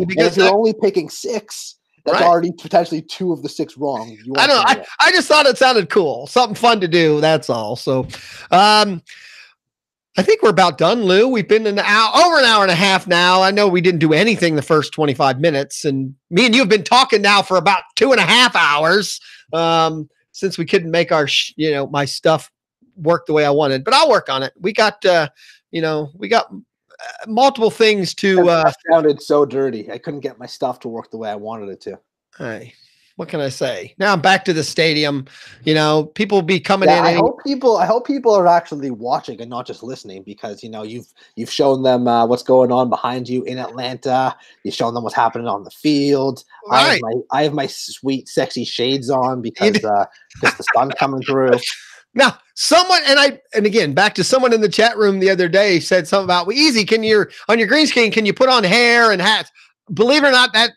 because if you're only picking 6, that's already potentially 2 of the 6 wrong. I don't know. I just thought it sounded cool. Something fun to do. That's all. So, I think we're about done, Lou. We've been over an hour and a half now. I know we didn't do anything the first 25 minutes, and me and you have been talking now for about 2.5 hours, since we couldn't make our, my stuff work the way I wanted, but I'll work on it. We got, multiple things to. That sounded so dirty. I couldn't get my stuff to work the way I wanted it to. Hey, what can I say? Now I'm back to the stadium. People will be coming in. I hope people are actually watching and not just listening because you've shown them what's going on behind you in Atlanta. You've shown them what's happening on the field. Right. I have my sweet, sexy shades on because the sun's coming through. Now, someone, and again, back to someone in the chat room the other day said something about, well, easy, on your green screen, can you put on hair and hats? Believe it or not, that,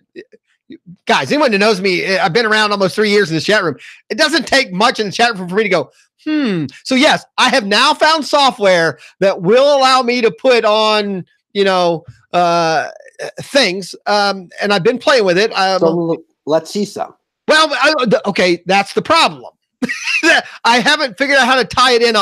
guys, anyone who knows me, I've been around almost 3 years in this chat room. It doesn't take much in the chat room for me to go, So yes, I have now found software that will allow me to put on, things, and I've been playing with it. So let's see some. Well, okay, that's the problem. I haven't figured out how to tie it in.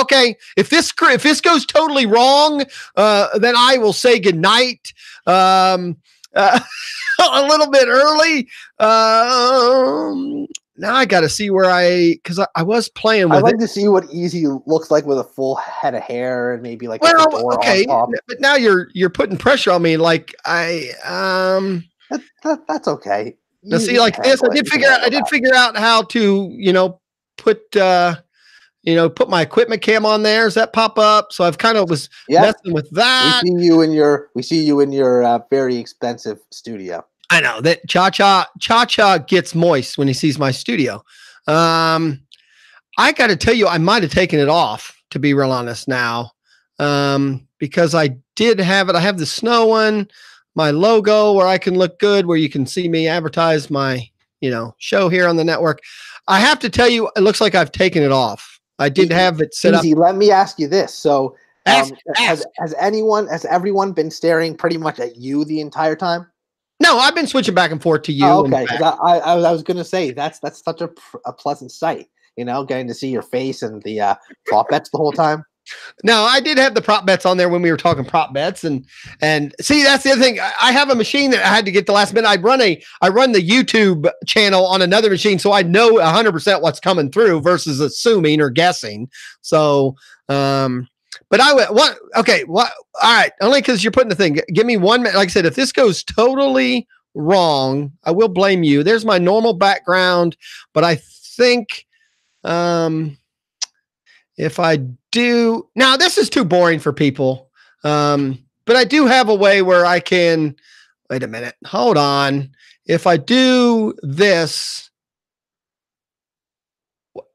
Okay, if this goes totally wrong, then I will say goodnight a little bit early. Now I got to see because I was playing with it. I'd like to see what easy looks like with a full head of hair and maybe like okay, but now you're putting pressure on me. Like that's okay. Now see, like this, I did figure out how to, put my equipment cam on there. Does that pop up? So I've kind of was messing with that. We see you in your very expensive studio. I know that Cha gets moist when he sees my studio. I got to tell you, I might have taken it off, to be real honest now, because I did have it. I have the snow one, my logo where I can look good, where you can see me advertise my, show here on the network. I have to tell you, it looks like I've taken it off. I did have it set up. Let me ask you this. So has everyone been staring pretty much at you the entire time? No, I've been switching back and forth to you. Oh, okay. I was going to say that's such a pleasant sight, getting to see your face and the prop bets the whole time. No, I did have the prop bets on there when we were talking prop bets, and see, that's the other thing. I have a machine that I had to get the last minute. I run the YouTube channel on another machine, so I know 100% what's coming through versus assuming or guessing. So, but all right, only because you're putting the thing. Give me 1 minute. Like I said, if this goes totally wrong, I will blame you. There's my normal background, but I think, if I do now, this is too boring for people. But I do have a way where I can wait a minute. Hold on. If I do this,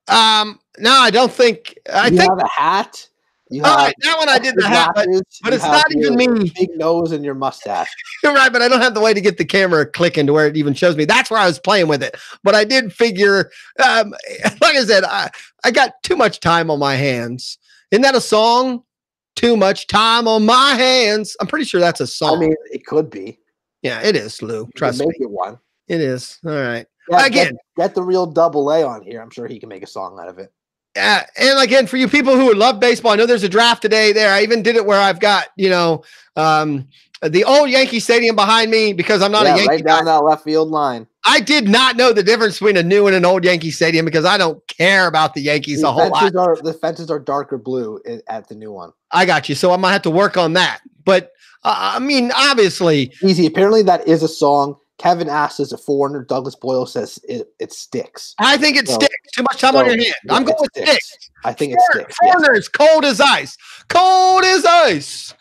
No, I don't think. I You think have a hat. You all have right, that one I did the hat, but it's have not even your me. Big nose and your mustache. You're right, but I don't have the way to get the camera clicking to where it even shows me. That's where I was playing with it. But I did figure, like I said, I got too much time on my hands. Isn't that a song? Too much time on my hands. I'm pretty sure that's a song. I mean, it could be. Yeah, it is, Lou. Trust make me. it one. It is. All right. Yeah, Again, get the real Double A on here. I'm sure he can make a song out of it. and again, for you people who love baseball, I know there's a draft today there. I even did it where I've got, the old Yankee Stadium behind me because I'm not a Yankee right down guy. that left field line. I did not know the difference between a new and an old Yankee Stadium because I don't care about the Yankees a whole lot. The fences are darker blue at the new one. I got you. So I might have to work on that. But, I mean, obviously. Easy. Apparently that is a song. Kevin asks, is it foreigner? Douglas Boyle says it sticks. I think it sticks. Too much time on your hand. I'm going with sticks. I think it sticks. Foreigners, cold as ice. Cold as ice.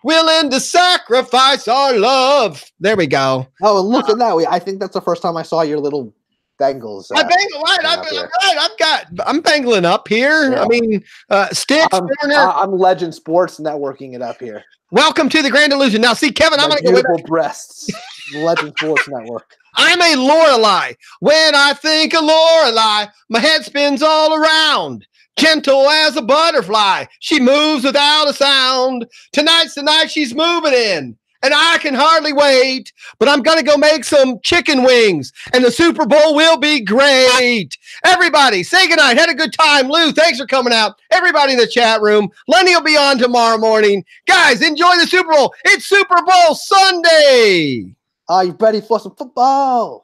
Willing to sacrifice our love. There we go. Oh, and look at that. I think that's the first time I saw your little Bengals. I'm bangling up here. Yeah. I mean, sticks. I'm Legend Sports networking it up here. Welcome to the Grand Illusion. Now, see, Kevin, I'm going to go with breasts. Legend Sports Network. I'm a Lorelei. When I think of Lorelei, my head spins all around. Gentle as a butterfly, she moves without a sound. Tonight's the night she's moving in, and I can hardly wait. But I'm going to go make some chicken wings, and the Super Bowl will be great. Everybody, say goodnight. Had a good time. Lou, thanks for coming out. Everybody in the chat room. Lenny will be on tomorrow morning. Guys, enjoy the Super Bowl. It's Super Bowl Sunday. Are you ready for some football?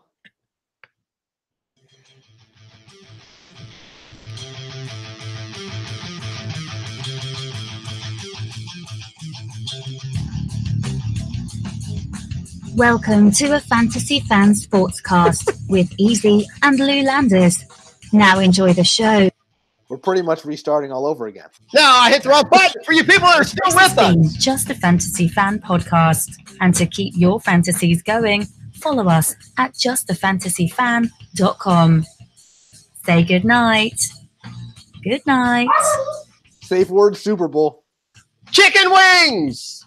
Welcome to a Fantasy Fan Sportscast with Easy and Lou Landers. Now enjoy the show. We're pretty much restarting all over again. No, I hit the wrong button for you people that are still with us. Just a Fantasy Fan podcast. And to keep your fantasies going, follow us at justafantasyfan.com. Say good night. Good night. Safe word, Super Bowl. Chicken wings.